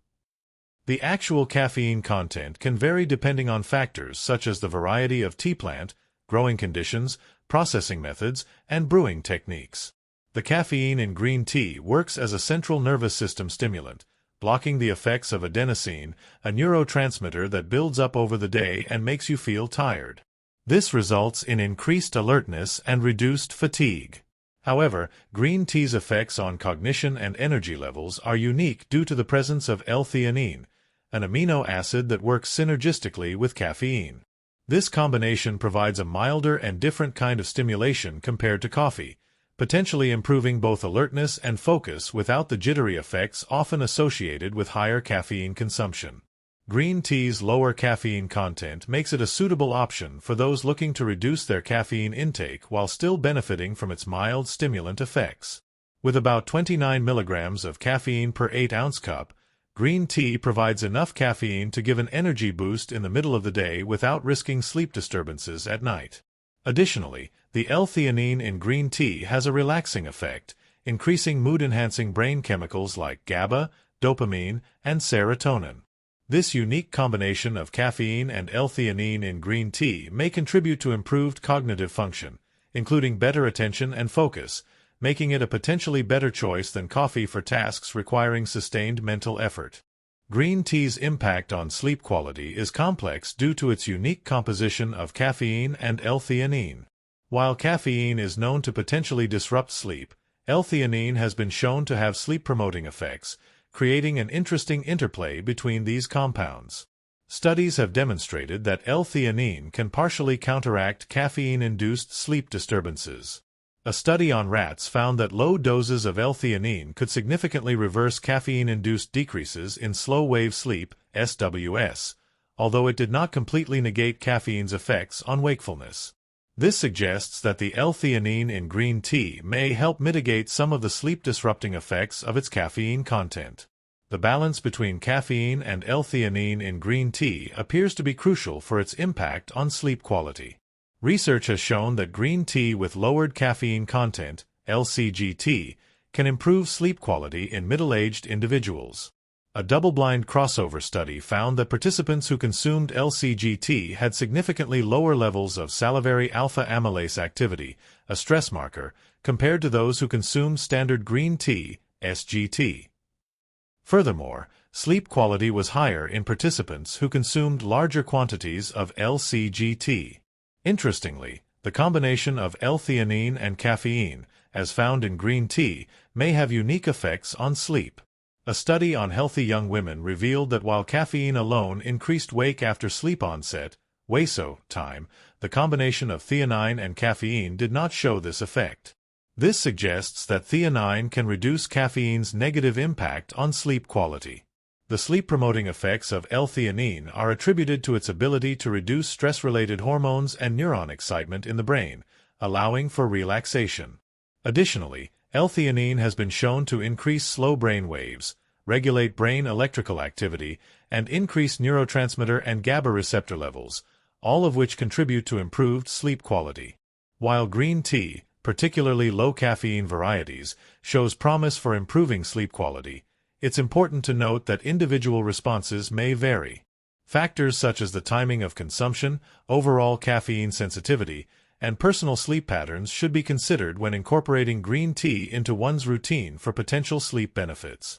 The actual caffeine content can vary depending on factors such as the variety of tea plant, growing conditions, processing methods, and brewing techniques. The caffeine in green tea works as a central nervous system stimulant, blocking the effects of adenosine, a neurotransmitter that builds up over the day and makes you feel tired. This results in increased alertness and reduced fatigue. However, green tea's effects on cognition and energy levels are unique due to the presence of L-theanine, an amino acid that works synergistically with caffeine. This combination provides a milder and different kind of stimulation compared to coffee, potentially improving both alertness and focus without the jittery effects often associated with higher caffeine consumption. Green tea's lower caffeine content makes it a suitable option for those looking to reduce their caffeine intake while still benefiting from its mild stimulant effects. With about 29 milligrams of caffeine per 8-ounce cup, green tea provides enough caffeine to give an energy boost in the middle of the day without risking sleep disturbances at night. Additionally, the L-theanine in green tea has a relaxing effect, increasing mood-enhancing brain chemicals like GABA, dopamine, and serotonin. This unique combination of caffeine and L-theanine in green tea may contribute to improved cognitive function, including better attention and focus, making it a potentially better choice than coffee for tasks requiring sustained mental effort. Green tea's impact on sleep quality is complex due to its unique composition of caffeine and L-theanine. While caffeine is known to potentially disrupt sleep, L-theanine has been shown to have sleep-promoting effects, creating an interesting interplay between these compounds. Studies have demonstrated that L-theanine can partially counteract caffeine-induced sleep disturbances. A study on rats found that low doses of L-theanine could significantly reverse caffeine-induced decreases in slow-wave sleep, SWS, although it did not completely negate caffeine's effects on wakefulness. This suggests that the L-theanine in green tea may help mitigate some of the sleep-disrupting effects of its caffeine content. The balance between caffeine and L-theanine in green tea appears to be crucial for its impact on sleep quality. Research has shown that green tea with lowered caffeine content, LCGT, can improve sleep quality in middle-aged individuals. A double-blind crossover study found that participants who consumed LCGT had significantly lower levels of salivary alpha amylase activity, a stress marker, compared to those who consumed standard green tea, SGT. Furthermore, sleep quality was higher in participants who consumed larger quantities of LCGT. Interestingly, the combination of L-theanine and caffeine, as found in green tea, may have unique effects on sleep. A study on healthy young women revealed that while caffeine alone increased wake after sleep onset, WASO, time, the combination of theanine and caffeine did not show this effect. This suggests that theanine can reduce caffeine's negative impact on sleep quality. The sleep-promoting effects of L-theanine are attributed to its ability to reduce stress-related hormones and neuron excitement in the brain, allowing for relaxation. Additionally, L-theanine has been shown to increase slow brain waves, regulate brain electrical activity, and increase neurotransmitter and GABA receptor levels, all of which contribute to improved sleep quality. While green tea, particularly low-caffeine varieties, shows promise for improving sleep quality, it's important to note that individual responses may vary. Factors such as the timing of consumption, overall caffeine sensitivity, and personal sleep patterns should be considered when incorporating green tea into one's routine for potential sleep benefits.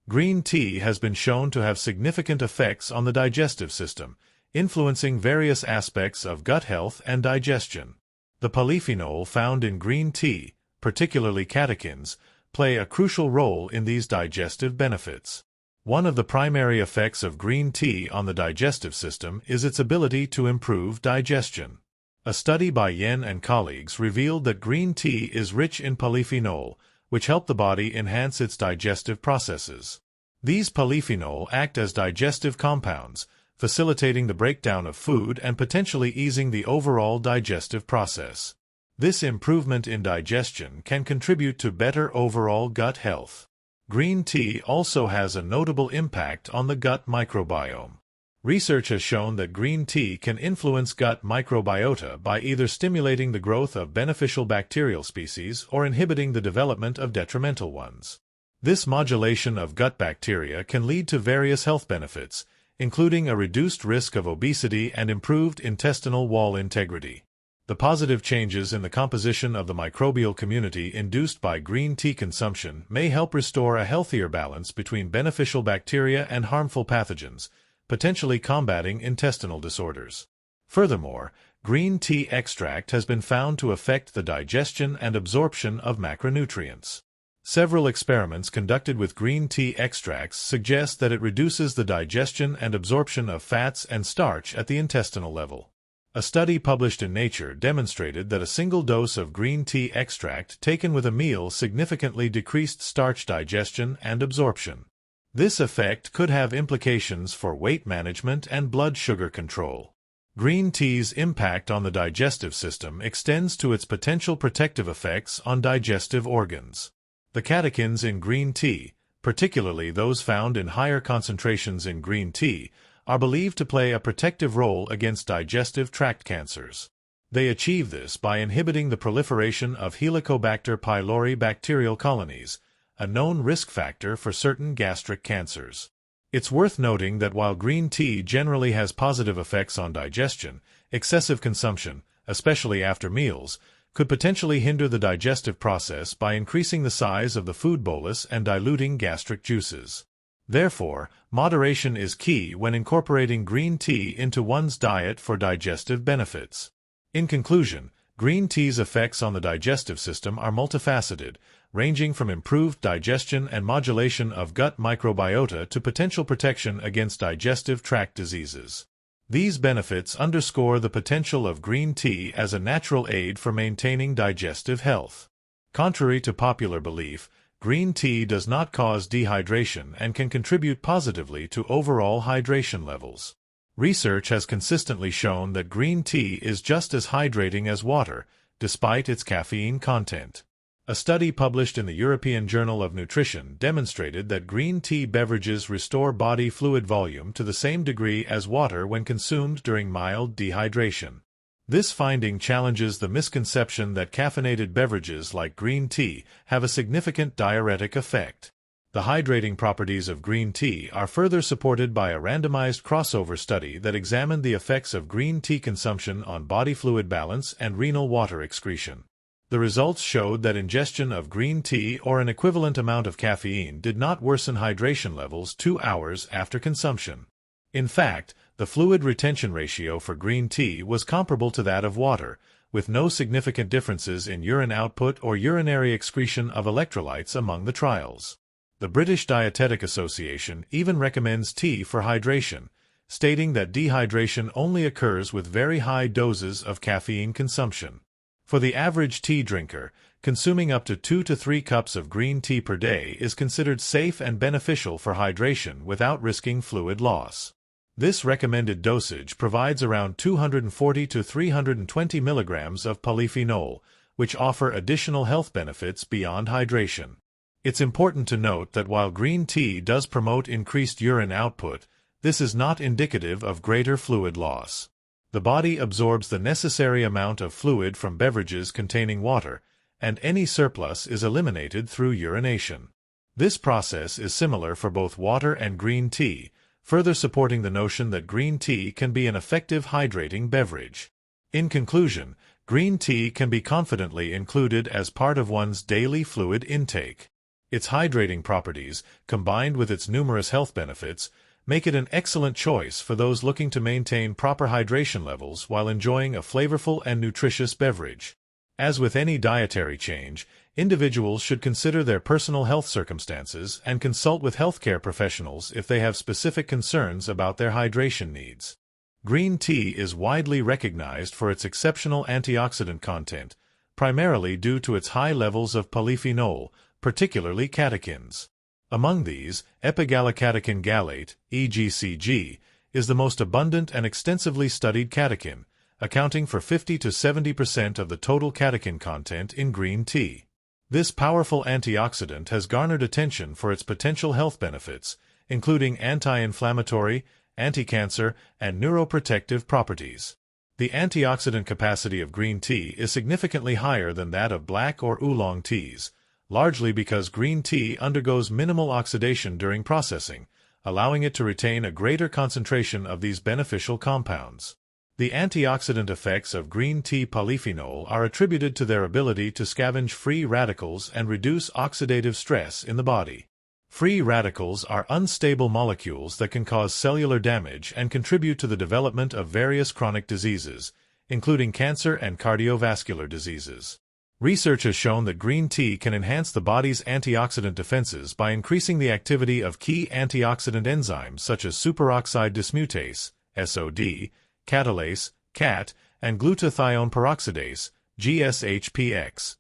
Green tea has been shown to have significant effects on the digestive system, influencing various aspects of gut health and digestion. The polyphenol found in green tea, particularly catechins, play a crucial role in these digestive benefits. One of the primary effects of green tea on the digestive system is its ability to improve digestion. A study by Yen and colleagues revealed that green tea is rich in polyphenol, which help the body enhance its digestive processes. These polyphenol act as digestive compounds, facilitating the breakdown of food and potentially easing the overall digestive process. This improvement in digestion can contribute to better overall gut health. Green tea also has a notable impact on the gut microbiome. Research has shown that green tea can influence gut microbiota by either stimulating the growth of beneficial bacterial species or inhibiting the development of detrimental ones. This modulation of gut bacteria can lead to various health benefits, including a reduced risk of obesity and improved intestinal wall integrity. The positive changes in the composition of the microbial community induced by green tea consumption may help restore a healthier balance between beneficial bacteria and harmful pathogens, potentially combating intestinal disorders. Furthermore, green tea extract has been found to affect the digestion and absorption of macronutrients. Several experiments conducted with green tea extracts suggest that it reduces the digestion and absorption of fats and starch at the intestinal level. A study published in Nature demonstrated that a single dose of green tea extract taken with a meal significantly decreased starch digestion and absorption. This effect could have implications for weight management and blood sugar control. Green tea's impact on the digestive system extends to its potential protective effects on digestive organs. The catechins in green tea, particularly those found in higher concentrations in green tea, are believed to play a protective role against digestive tract cancers. They achieve this by inhibiting the proliferation of Helicobacter pylori bacterial colonies, a known risk factor for certain gastric cancers. It's worth noting that while green tea generally has positive effects on digestion, excessive consumption, especially after meals, could potentially hinder the digestive process by increasing the size of the food bolus and diluting gastric juices. Therefore, moderation is key when incorporating green tea into one's diet for digestive benefits. In conclusion, green tea's effects on the digestive system are multifaceted, ranging from improved digestion and modulation of gut microbiota to potential protection against digestive tract diseases. These benefits underscore the potential of green tea as a natural aid for maintaining digestive health. Contrary to popular belief, green tea does not cause dehydration and can contribute positively to overall hydration levels. Research has consistently shown that green tea is just as hydrating as water, despite its caffeine content. A study published in the European Journal of Nutrition demonstrated that green tea beverages restore body fluid volume to the same degree as water when consumed during mild dehydration. This finding challenges the misconception that caffeinated beverages like green tea have a significant diuretic effect. The hydrating properties of green tea are further supported by a randomized crossover study that examined the effects of green tea consumption on body fluid balance and renal water excretion. The results showed that ingestion of green tea or an equivalent amount of caffeine did not worsen hydration levels 2 hours after consumption. In fact, the fluid retention ratio for green tea was comparable to that of water, with no significant differences in urine output or urinary excretion of electrolytes among the trials. The British Dietetic Association even recommends tea for hydration, stating that dehydration only occurs with very high doses of caffeine consumption. For the average tea drinker, consuming up to 2 to 3 cups of green tea per day is considered safe and beneficial for hydration without risking fluid loss. This recommended dosage provides around 240 to 320 milligrams of polyphenol, which offer additional health benefits beyond hydration. It's important to note that while green tea does promote increased urine output, this is not indicative of greater fluid loss. The body absorbs the necessary amount of fluid from beverages containing water, and any surplus is eliminated through urination. This process is similar for both water and green tea, further supporting the notion that green tea can be an effective hydrating beverage. In conclusion, green tea can be confidently included as part of one's daily fluid intake. Its hydrating properties, combined with its numerous health benefits, make it an excellent choice for those looking to maintain proper hydration levels while enjoying a flavorful and nutritious beverage. As with any dietary change, individuals should consider their personal health circumstances and consult with healthcare professionals if they have specific concerns about their hydration needs. Green tea is widely recognized for its exceptional antioxidant content, primarily due to its high levels of polyphenol, particularly catechins. Among these, epigallocatechin gallate, EGCG, is the most abundant and extensively studied catechin, accounting for 50 to 70% of the total catechin content in green tea. This powerful antioxidant has garnered attention for its potential health benefits, including anti-inflammatory, anti-cancer, and neuroprotective properties. The antioxidant capacity of green tea is significantly higher than that of black or oolong teas, largely because green tea undergoes minimal oxidation during processing, allowing it to retain a greater concentration of these beneficial compounds. The antioxidant effects of green tea polyphenol are attributed to their ability to scavenge free radicals and reduce oxidative stress in the body. Free radicals are unstable molecules that can cause cellular damage and contribute to the development of various chronic diseases, including cancer and cardiovascular diseases. Research has shown that green tea can enhance the body's antioxidant defenses by increasing the activity of key antioxidant enzymes such as superoxide dismutase, SOD, catalase, CAT, and glutathione peroxidase, GSHPX.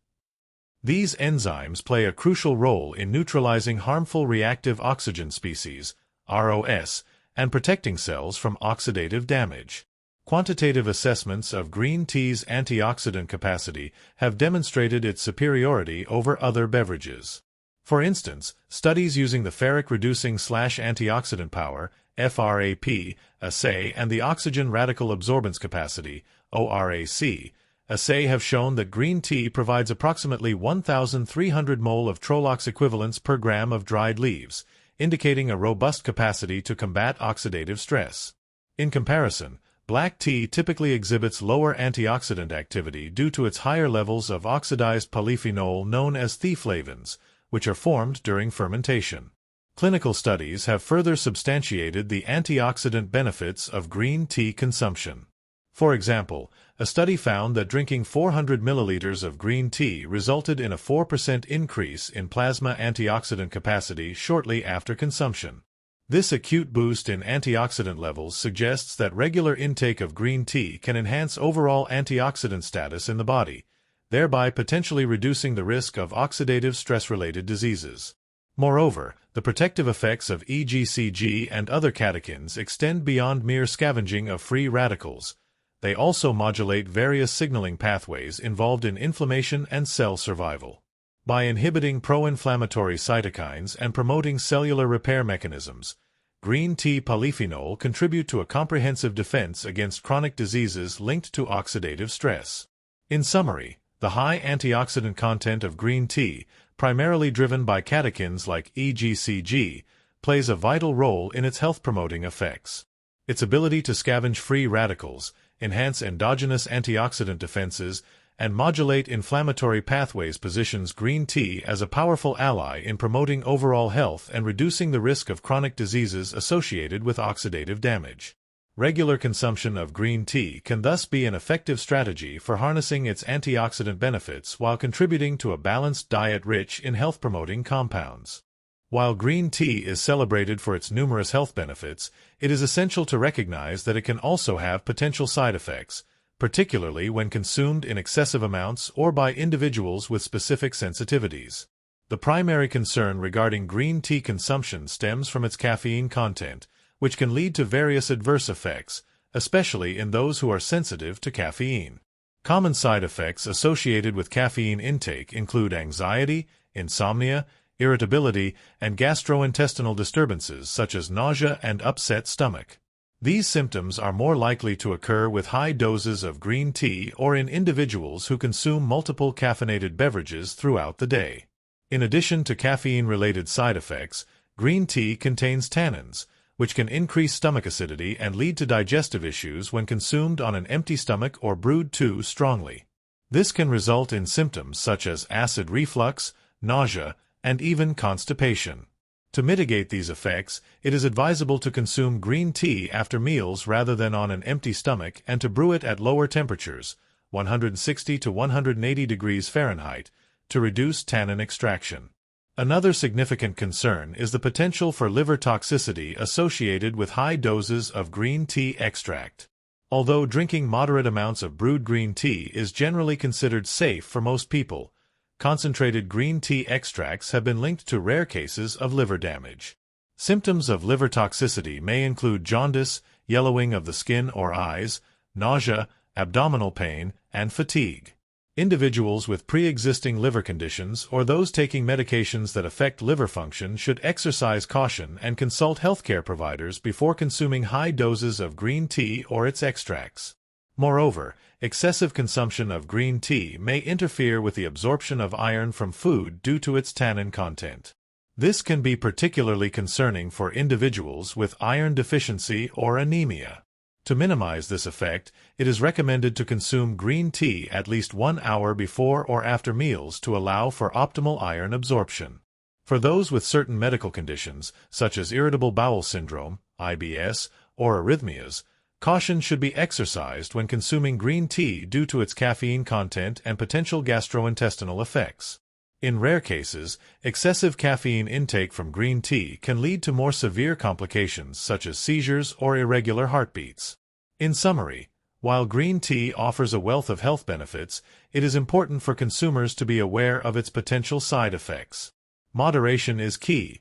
These enzymes play a crucial role in neutralizing harmful reactive oxygen species, ROS, and protecting cells from oxidative damage. Quantitative assessments of green tea's antioxidant capacity have demonstrated its superiority over other beverages. For instance, studies using the ferric-reducing/antioxidant power, FRAP, assay and the oxygen radical absorbance capacity, ORAC, assay have shown that green tea provides approximately 1,300 mole of Trolox equivalents per gram of dried leaves, indicating a robust capacity to combat oxidative stress. In comparison, black tea typically exhibits lower antioxidant activity due to its higher levels of oxidized polyphenol known as theaflavins, which are formed during fermentation. Clinical studies have further substantiated the antioxidant benefits of green tea consumption. For example, a study found that drinking 400 milliliters of green tea resulted in a 4% increase in plasma antioxidant capacity shortly after consumption. This acute boost in antioxidant levels suggests that regular intake of green tea can enhance overall antioxidant status in the body, thereby potentially reducing the risk of oxidative stress-related diseases. Moreover, the protective effects of EGCG and other catechins extend beyond mere scavenging of free radicals. They also modulate various signaling pathways involved in inflammation and cell survival. By inhibiting pro-inflammatory cytokines and promoting cellular repair mechanisms, green tea polyphenol contribute to a comprehensive defense against chronic diseases linked to oxidative stress. In summary, the high antioxidant content of green tea, primarily driven by catechins like EGCG, plays a vital role in its health-promoting effects. Its ability to scavenge free radicals, enhance endogenous antioxidant defenses, and modulate inflammatory pathways positions green tea as a powerful ally in promoting overall health and reducing the risk of chronic diseases associated with oxidative damage. Regular consumption of green tea can thus be an effective strategy for harnessing its antioxidant benefits while contributing to a balanced diet rich in health-promoting compounds. While green tea is celebrated for its numerous health benefits, it is essential to recognize that it can also have potential side effects, particularly when consumed in excessive amounts or by individuals with specific sensitivities. The primary concern regarding green tea consumption stems from its caffeine content, which can lead to various adverse effects, especially in those who are sensitive to caffeine. Common side effects associated with caffeine intake include anxiety, insomnia, irritability, and gastrointestinal disturbances such as nausea and upset stomach. These symptoms are more likely to occur with high doses of green tea or in individuals who consume multiple caffeinated beverages throughout the day. In addition to caffeine-related side effects, green tea contains tannins, which can increase stomach acidity and lead to digestive issues when consumed on an empty stomach or brewed too strongly. This can result in symptoms such as acid reflux, nausea, and even constipation. To mitigate these effects, it is advisable to consume green tea after meals rather than on an empty stomach and to brew it at lower temperatures, 160 to 180 degrees Fahrenheit, to reduce tannin extraction. Another significant concern is the potential for liver toxicity associated with high doses of green tea extract. Although drinking moderate amounts of brewed green tea is generally considered safe for most people, concentrated green tea extracts have been linked to rare cases of liver damage. Symptoms of liver toxicity may include jaundice, yellowing of the skin or eyes, nausea, abdominal pain, and fatigue. Individuals with pre-existing liver conditions or those taking medications that affect liver function should exercise caution and consult healthcare providers before consuming high doses of green tea or its extracts. Moreover, excessive consumption of green tea may interfere with the absorption of iron from food due to its tannin content. This can be particularly concerning for individuals with iron deficiency or anemia. To minimize this effect, it is recommended to consume green tea at least 1 hour before or after meals to allow for optimal iron absorption. For those with certain medical conditions, such as irritable bowel syndrome, IBS, or arrhythmias, caution should be exercised when consuming green tea due to its caffeine content and potential gastrointestinal effects. In rare cases, excessive caffeine intake from green tea can lead to more severe complications such as seizures or irregular heartbeats. In summary, while green tea offers a wealth of health benefits, it is important for consumers to be aware of its potential side effects. Moderation is key.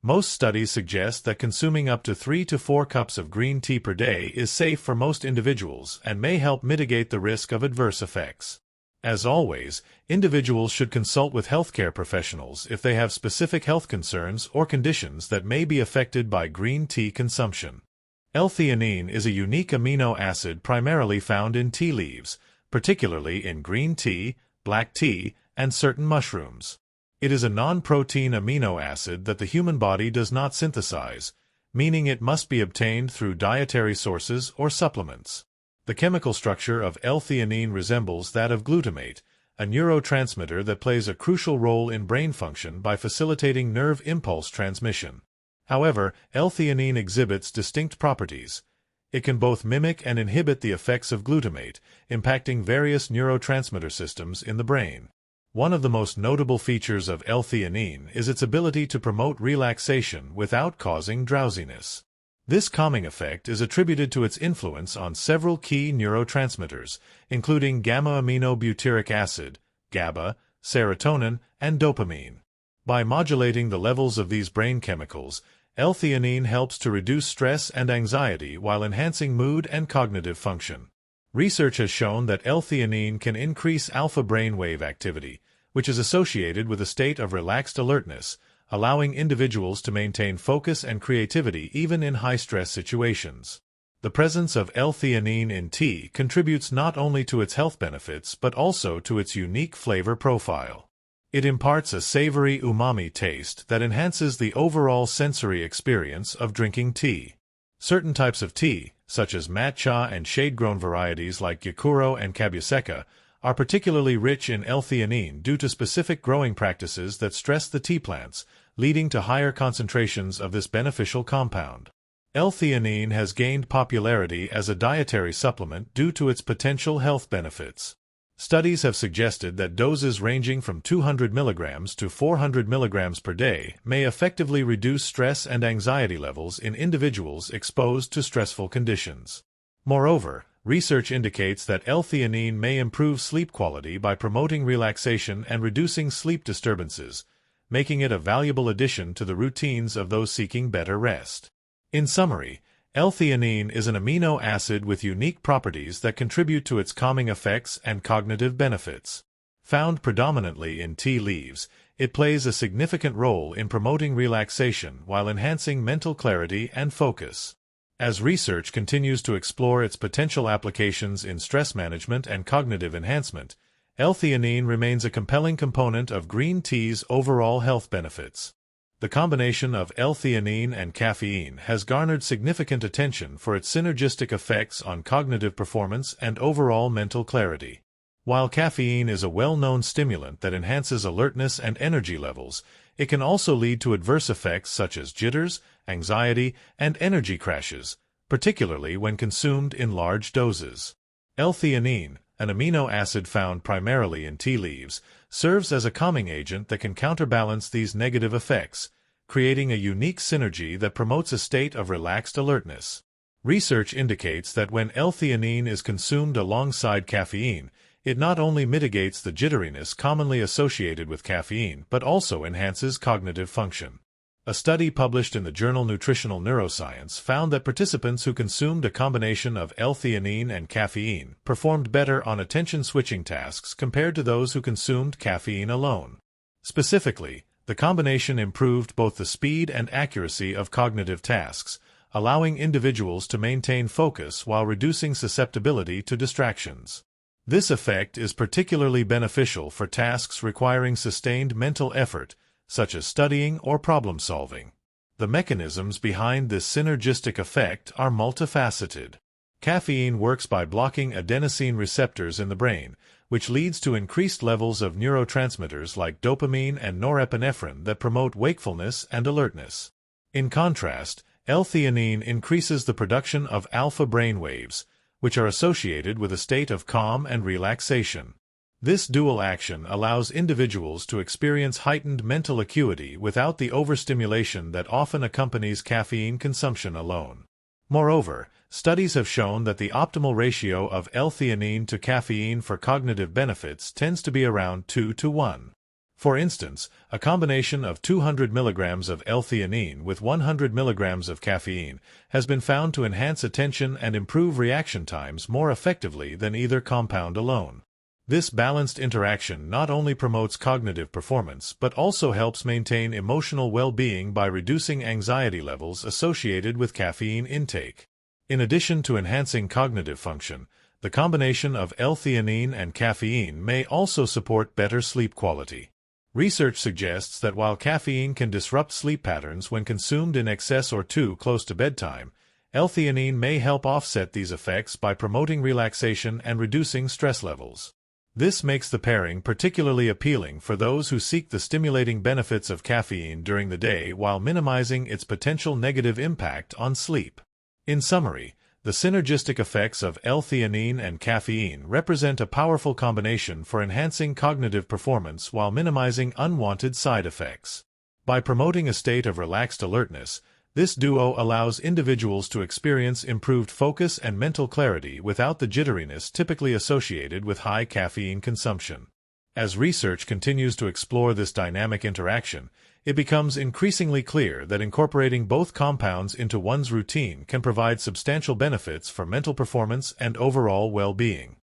Most studies suggest that consuming up to 3 to 4 cups of green tea per day is safe for most individuals and may help mitigate the risk of adverse effects. As always, individuals should consult with healthcare professionals if they have specific health concerns or conditions that may be affected by green tea consumption. L-theanine is a unique amino acid primarily found in tea leaves, particularly in green tea, black tea, and certain mushrooms. It is a non-protein amino acid that the human body does not synthesize, meaning it must be obtained through dietary sources or supplements. The chemical structure of L-theanine resembles that of glutamate, a neurotransmitter that plays a crucial role in brain function by facilitating nerve impulse transmission. However, L-theanine exhibits distinct properties. It can both mimic and inhibit the effects of glutamate, impacting various neurotransmitter systems in the brain. One of the most notable features of L-theanine is its ability to promote relaxation without causing drowsiness. This calming effect is attributed to its influence on several key neurotransmitters, including gamma-aminobutyric acid, GABA, serotonin, and dopamine. By modulating the levels of these brain chemicals, L-theanine helps to reduce stress and anxiety while enhancing mood and cognitive function. Research has shown that L-theanine can increase alpha brainwave activity, which is associated with a state of relaxed alertness, allowing individuals to maintain focus and creativity even in high-stress situations. The presence of L-theanine in tea contributes not only to its health benefits but also to its unique flavor profile. It imparts a savory umami taste that enhances the overall sensory experience of drinking tea. Certain types of tea, such as matcha and shade-grown varieties like Gyokuro and Genmaicha, are particularly rich in L-theanine due to specific growing practices that stress the tea plants, leading to higher concentrations of this beneficial compound. L-theanine has gained popularity as a dietary supplement due to its potential health benefits. Studies have suggested that doses ranging from 200 mg to 400 mg per day may effectively reduce stress and anxiety levels in individuals exposed to stressful conditions. Moreover, research indicates that L-theanine may improve sleep quality by promoting relaxation and reducing sleep disturbances, making it a valuable addition to the routines of those seeking better rest. In summary, L-theanine is an amino acid with unique properties that contribute to its calming effects and cognitive benefits. Found predominantly in tea leaves, it plays a significant role in promoting relaxation while enhancing mental clarity and focus. As research continues to explore its potential applications in stress management and cognitive enhancement, L-theanine remains a compelling component of green tea's overall health benefits. The combination of L-theanine and caffeine has garnered significant attention for its synergistic effects on cognitive performance and overall mental clarity. While caffeine is a well-known stimulant that enhances alertness and energy levels, it can also lead to adverse effects such as jitters, anxiety, and energy crashes, particularly when consumed in large doses. L-theanine, an amino acid found primarily in tea leaves, serves as a calming agent that can counterbalance these negative effects, creating a unique synergy that promotes a state of relaxed alertness. Research indicates that when L-theanine is consumed alongside caffeine, it not only mitigates the jitteriness commonly associated with caffeine but also enhances cognitive function. A study published in the journal Nutritional Neuroscience found that participants who consumed a combination of L-theanine and caffeine performed better on attention-switching tasks compared to those who consumed caffeine alone. Specifically, the combination improved both the speed and accuracy of cognitive tasks, allowing individuals to maintain focus while reducing susceptibility to distractions. This effect is particularly beneficial for tasks requiring sustained mental effort, such as studying or problem-solving. The mechanisms behind this synergistic effect are multifaceted. Caffeine works by blocking adenosine receptors in the brain, which leads to increased levels of neurotransmitters like dopamine and norepinephrine that promote wakefulness and alertness. In contrast, L-theanine increases the production of alpha brainwaves, which are associated with a state of calm and relaxation. This dual action allows individuals to experience heightened mental acuity without the overstimulation that often accompanies caffeine consumption alone. Moreover, studies have shown that the optimal ratio of L-theanine to caffeine for cognitive benefits tends to be around 2:1. For instance, a combination of 200 mg of L-theanine with 100 mg of caffeine has been found to enhance attention and improve reaction times more effectively than either compound alone. This balanced interaction not only promotes cognitive performance but also helps maintain emotional well-being by reducing anxiety levels associated with caffeine intake. In addition to enhancing cognitive function, the combination of L-theanine and caffeine may also support better sleep quality. Research suggests that while caffeine can disrupt sleep patterns when consumed in excess or too close to bedtime, L-theanine may help offset these effects by promoting relaxation and reducing stress levels. This makes the pairing particularly appealing for those who seek the stimulating benefits of caffeine during the day while minimizing its potential negative impact on sleep. In summary, the synergistic effects of L-theanine and caffeine represent a powerful combination for enhancing cognitive performance while minimizing unwanted side effects. By promoting a state of relaxed alertness, this duo allows individuals to experience improved focus and mental clarity without the jitteriness typically associated with high caffeine consumption. As research continues to explore this dynamic interaction, it becomes increasingly clear that incorporating both compounds into one's routine can provide substantial benefits for mental performance and overall well-being.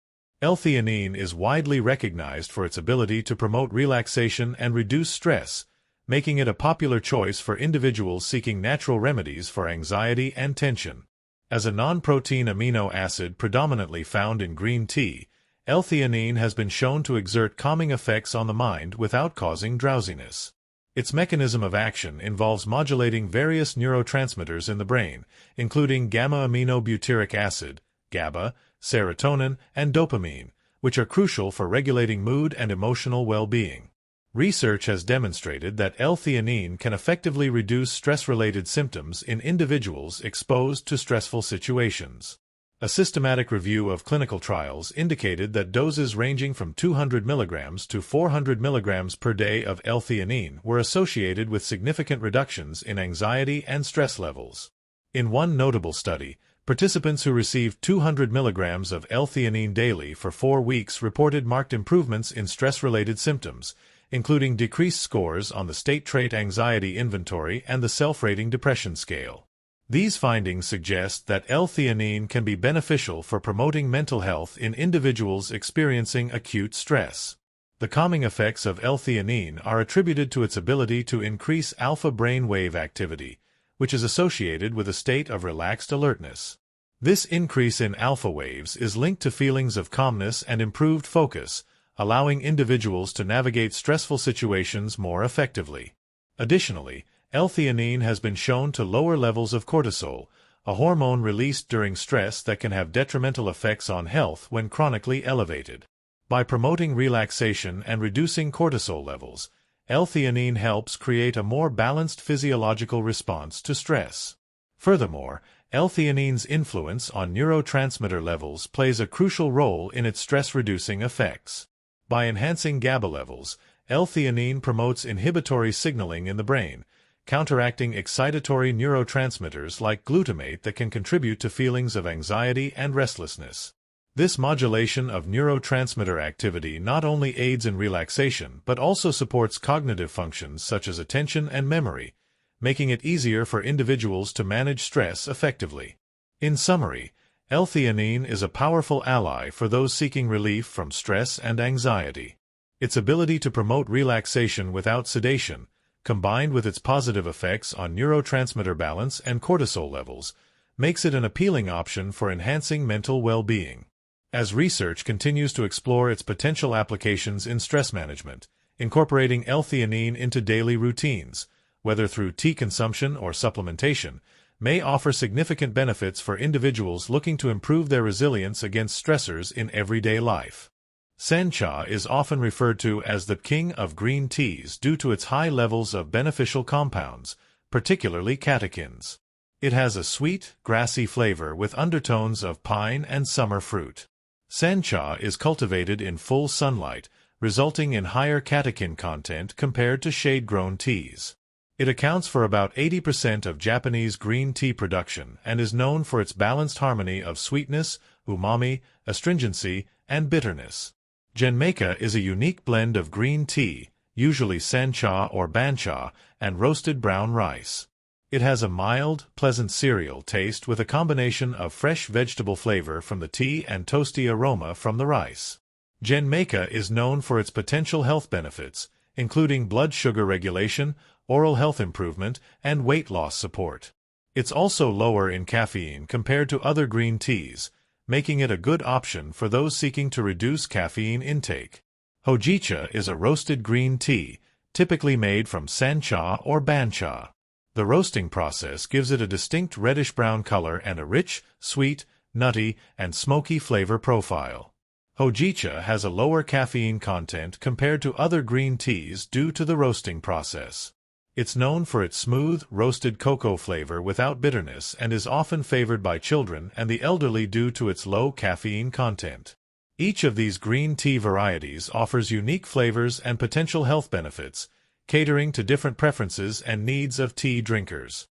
L-theanine is widely recognized for its ability to promote relaxation and reduce stress, making it a popular choice for individuals seeking natural remedies for anxiety and tension. As a non-protein amino acid predominantly found in green tea, L-theanine has been shown to exert calming effects on the mind without causing drowsiness. Its mechanism of action involves modulating various neurotransmitters in the brain, including gamma-aminobutyric acid, GABA, serotonin, and dopamine, which are crucial for regulating mood and emotional well-being. Research has demonstrated that L-theanine can effectively reduce stress-related symptoms in individuals exposed to stressful situations. A systematic review of clinical trials indicated that doses ranging from 200 mg to 400 mg per day of L-theanine were associated with significant reductions in anxiety and stress levels. In one notable study, participants who received 200 mg of L-theanine daily for 4 weeks reported marked improvements in stress-related symptoms, including decreased scores on the State Trait Anxiety Inventory and the Self-Rating Depression Scale. These findings suggest that L-theanine can be beneficial for promoting mental health in individuals experiencing acute stress. The calming effects of L-theanine are attributed to its ability to increase alpha brain wave activity, which is associated with a state of relaxed alertness. This increase in alpha waves is linked to feelings of calmness and improved focus, allowing individuals to navigate stressful situations more effectively. Additionally, L-theanine has been shown to lower levels of cortisol, a hormone released during stress that can have detrimental effects on health when chronically elevated. By promoting relaxation and reducing cortisol levels, L-theanine helps create a more balanced physiological response to stress. Furthermore, L-theanine's influence on neurotransmitter levels plays a crucial role in its stress-reducing effects. By enhancing GABA levels, L-theanine promotes inhibitory signaling in the brain, counteracting excitatory neurotransmitters like glutamate that can contribute to feelings of anxiety and restlessness. This modulation of neurotransmitter activity not only aids in relaxation but also supports cognitive functions such as attention and memory, making it easier for individuals to manage stress effectively. In summary, L-theanine is a powerful ally for those seeking relief from stress and anxiety. Its ability to promote relaxation without sedation, combined with its positive effects on neurotransmitter balance and cortisol levels, makes it an appealing option for enhancing mental well-being. As research continues to explore its potential applications in stress management, incorporating L-theanine into daily routines, whether through tea consumption or supplementation, may offer significant benefits for individuals looking to improve their resilience against stressors in everyday life. Sencha is often referred to as the king of green teas due to its high levels of beneficial compounds, particularly catechins. It has a sweet, grassy flavor with undertones of pine and summer fruit. Sencha is cultivated in full sunlight, resulting in higher catechin content compared to shade-grown teas. It accounts for about 80% of Japanese green tea production and is known for its balanced harmony of sweetness, umami, astringency, and bitterness. Genmaicha is a unique blend of green tea, usually sencha or bancha, and roasted brown rice. It has a mild, pleasant cereal taste with a combination of fresh vegetable flavor from the tea and toasty aroma from the rice. Genmaicha is known for its potential health benefits, including blood sugar regulation, oral health improvement, and weight loss support. It's also lower in caffeine compared to other green teas, making it a good option for those seeking to reduce caffeine intake. Hojicha is a roasted green tea, typically made from sencha or bancha. The roasting process gives it a distinct reddish-brown color and a rich, sweet, nutty, and smoky flavor profile. Hojicha has a lower caffeine content compared to other green teas due to the roasting process. It's known for its smooth, roasted cocoa flavor without bitterness and is often favored by children and the elderly due to its low caffeine content. Each of these green tea varieties offers unique flavors and potential health benefits, catering to different preferences and needs of tea drinkers.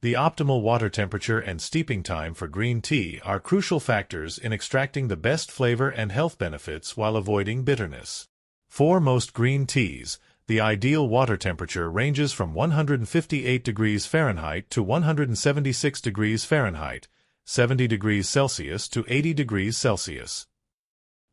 The optimal water temperature and steeping time for green tea are crucial factors in extracting the best flavor and health benefits while avoiding bitterness. For most green teas, the ideal water temperature ranges from 158 degrees Fahrenheit to 176 degrees Fahrenheit, 70 degrees Celsius to 80 degrees Celsius.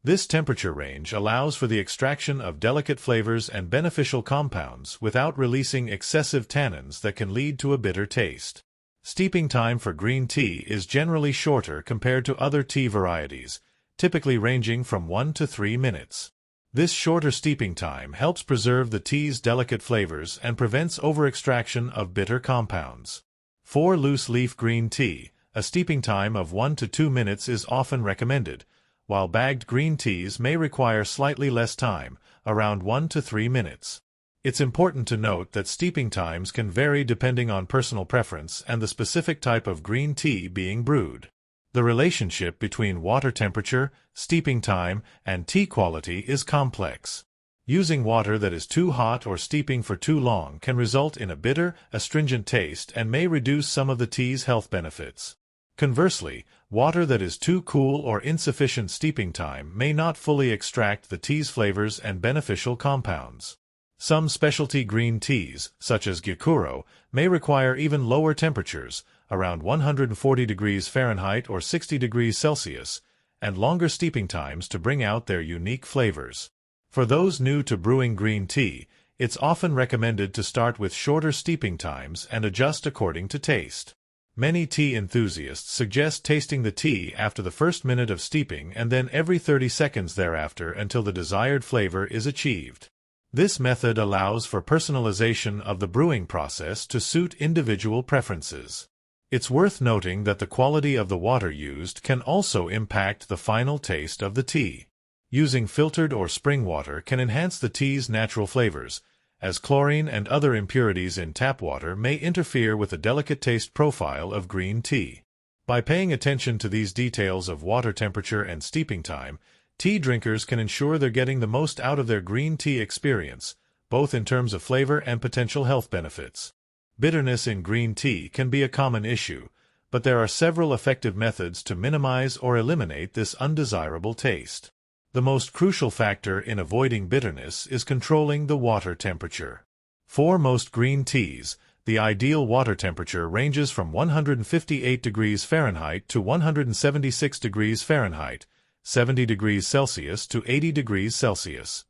This temperature range allows for the extraction of delicate flavors and beneficial compounds without releasing excessive tannins that can lead to a bitter taste. Steeping time for green tea is generally shorter compared to other tea varieties, typically ranging from 1 to 3 minutes. This shorter steeping time helps preserve the tea's delicate flavors and prevents overextraction of bitter compounds. For loose-leaf green tea, a steeping time of 1 to 2 minutes is often recommended, while bagged green teas may require slightly less time, around 1 to 3 minutes. It's important to note that steeping times can vary depending on personal preference and the specific type of green tea being brewed. The relationship between water temperature, steeping time, and tea quality is complex. Using water that is too hot or steeping for too long can result in a bitter, astringent taste and may reduce some of the tea's health benefits. Conversely, water that is too cool or insufficient steeping time may not fully extract the tea's flavors and beneficial compounds. Some specialty green teas, such as Gyokuro, may require even lower temperatures, around 140 degrees Fahrenheit or 60 degrees Celsius, and longer steeping times to bring out their unique flavors. For those new to brewing green tea, it's often recommended to start with shorter steeping times and adjust according to taste. Many tea enthusiasts suggest tasting the tea after the first minute of steeping and then every 30 seconds thereafter until the desired flavor is achieved. This method allows for personalization of the brewing process to suit individual preferences. It's worth noting that the quality of the water used can also impact the final taste of the tea. Using filtered or spring water can enhance the tea's natural flavors, as chlorine and other impurities in tap water may interfere with the delicate taste profile of green tea. By paying attention to these details of water temperature and steeping time, tea drinkers can ensure they're getting the most out of their green tea experience, both in terms of flavor and potential health benefits. Bitterness in green tea can be a common issue, but there are several effective methods to minimize or eliminate this undesirable taste. The most crucial factor in avoiding bitterness is controlling the water temperature. For most green teas, The ideal water temperature ranges from 158 degrees Fahrenheit to 176 degrees Fahrenheit, 70 degrees Celsius to 80 degrees Celsius.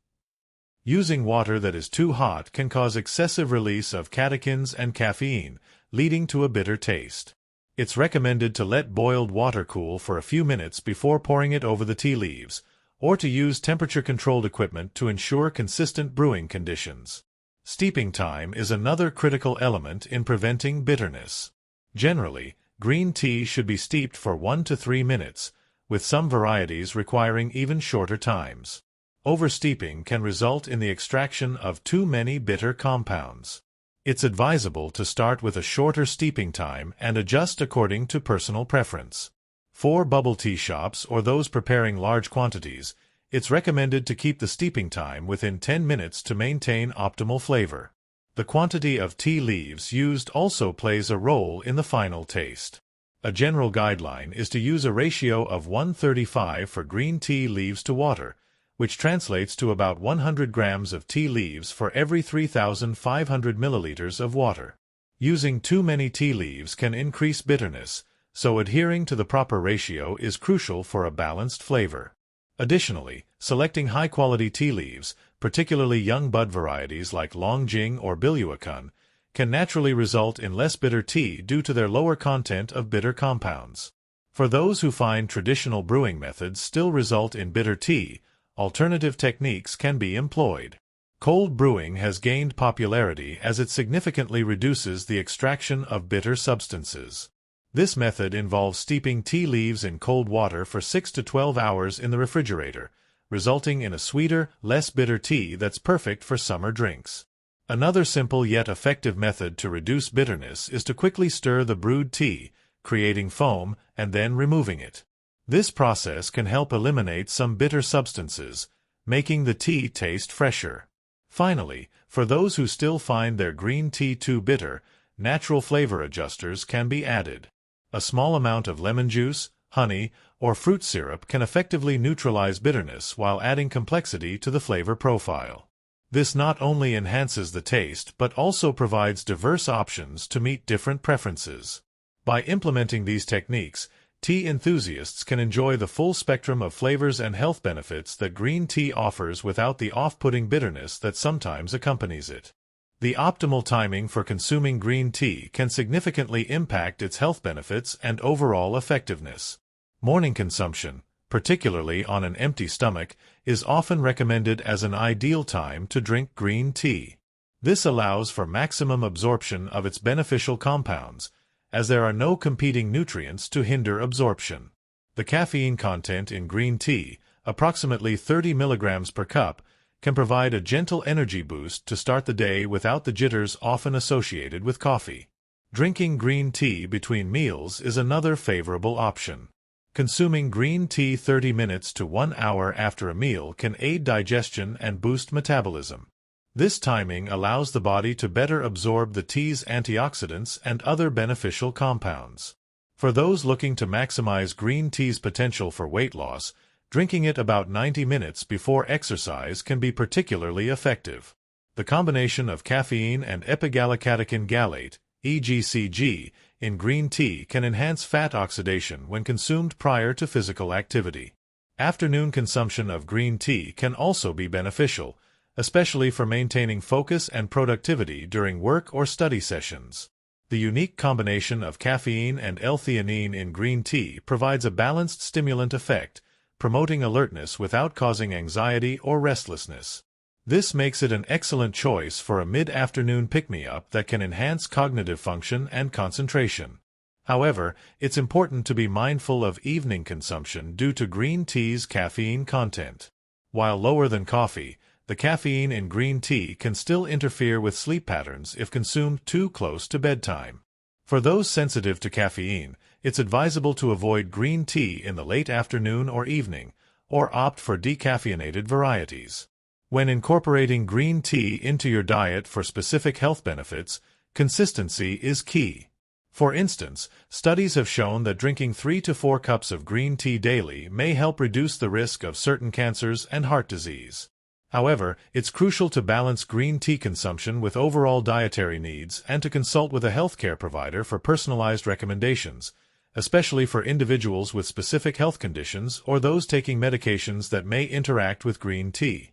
Using water that is too hot can cause excessive release of catechins and caffeine, leading to a bitter taste. It's recommended to let boiled water cool for a few minutes before pouring it over the tea leaves, or to use temperature-controlled equipment to ensure consistent brewing conditions. Steeping time is another critical element in preventing bitterness. Generally, green tea should be steeped for 1 to 3 minutes, with some varieties requiring even shorter times. Oversteeping can result in the extraction of too many bitter compounds. It's advisable to start with a shorter steeping time and adjust according to personal preference. For bubble tea shops or those preparing large quantities, it's recommended to keep the steeping time within 10 minutes to maintain optimal flavor. The quantity of tea leaves used also plays a role in the final taste. A general guideline is to use a ratio of 1:35 for green tea leaves to water, which translates to about 100 grams of tea leaves for every 3,500 milliliters of water. Using too many tea leaves can increase bitterness, so adhering to the proper ratio is crucial for a balanced flavor. Additionally, selecting high-quality tea leaves, particularly young bud varieties like Longjing or Biluakun, can naturally result in less bitter tea due to their lower content of bitter compounds. For those who find traditional brewing methods still result in bitter tea, alternative techniques can be employed. Cold brewing has gained popularity as it significantly reduces the extraction of bitter substances. This method involves steeping tea leaves in cold water for 6 to 12 hours in the refrigerator, resulting in a sweeter, less bitter tea that's perfect for summer drinks. Another simple yet effective method to reduce bitterness is to quickly stir the brewed tea, creating foam, and then removing it. This process can help eliminate some bitter substances, making the tea taste fresher. Finally, for those who still find their green tea too bitter, natural flavor adjusters can be added. A small amount of lemon juice, honey, or fruit syrup can effectively neutralize bitterness while adding complexity to the flavor profile. This not only enhances the taste but also provides diverse options to meet different preferences. By implementing these techniques, tea enthusiasts can enjoy the full spectrum of flavors and health benefits that green tea offers without the off-putting bitterness that sometimes accompanies it. The optimal timing for consuming green tea can significantly impact its health benefits and overall effectiveness. Morning consumption, particularly on an empty stomach, is often recommended as an ideal time to drink green tea. This allows for maximum absorption of its beneficial compounds, as there are no competing nutrients to hinder absorption. The caffeine content in green tea, approximately 30 milligrams per cup, can provide a gentle energy boost to start the day without the jitters often associated with coffee. Drinking green tea between meals is another favorable option. Consuming green tea 30 minutes to 1 hour after a meal can aid digestion and boost metabolism. This timing allows the body to better absorb the tea's antioxidants and other beneficial compounds. For those looking to maximize green tea's potential for weight loss, drinking it about 90 minutes before exercise can be particularly effective. The combination of caffeine and epigallocatechin gallate, EGCG, in green tea can enhance fat oxidation when consumed prior to physical activity. Afternoon consumption of green tea can also be beneficial, especially for maintaining focus and productivity during work or study sessions. The unique combination of caffeine and L-theanine in green tea provides a balanced stimulant effect, promoting alertness without causing anxiety or restlessness. This makes it an excellent choice for a mid-afternoon pick-me-up that can enhance cognitive function and concentration. However, it's important to be mindful of evening consumption due to green tea's caffeine content. While lower than coffee, the caffeine in green tea can still interfere with sleep patterns if consumed too close to bedtime. For those sensitive to caffeine, it's advisable to avoid green tea in the late afternoon or evening, or opt for decaffeinated varieties. When incorporating green tea into your diet for specific health benefits, consistency is key. For instance, studies have shown that drinking 3 to 4 cups of green tea daily may help reduce the risk of certain cancers and heart disease. However, it's crucial to balance green tea consumption with overall dietary needs and to consult with a healthcare provider for personalized recommendations, especially for individuals with specific health conditions or those taking medications that may interact with green tea.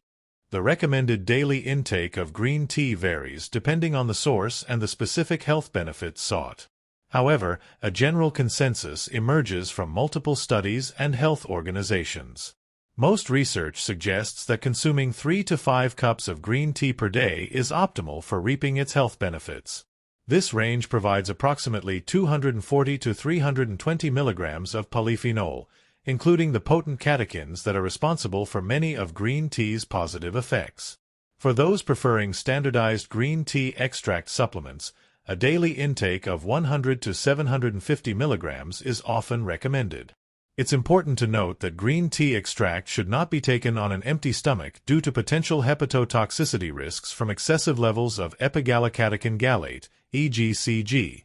The recommended daily intake of green tea varies depending on the source and the specific health benefits sought. However, a general consensus emerges from multiple studies and health organizations. Most research suggests that consuming 3 to 5 cups of green tea per day is optimal for reaping its health benefits. This range provides approximately 240 to 320 milligrams of polyphenol, including the potent catechins that are responsible for many of green tea's positive effects. For those preferring standardized green tea extract supplements, a daily intake of 100 to 750 milligrams is often recommended. It's important to note that green tea extract should not be taken on an empty stomach due to potential hepatotoxicity risks from excessive levels of epigallocatechin gallate, EGCG.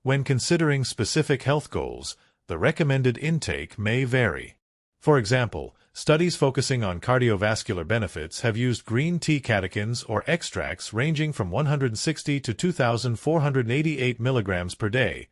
When considering specific health goals, the recommended intake may vary. For example, studies focusing on cardiovascular benefits have used green tea catechins or extracts ranging from 160 to 2,488 milligrams per day,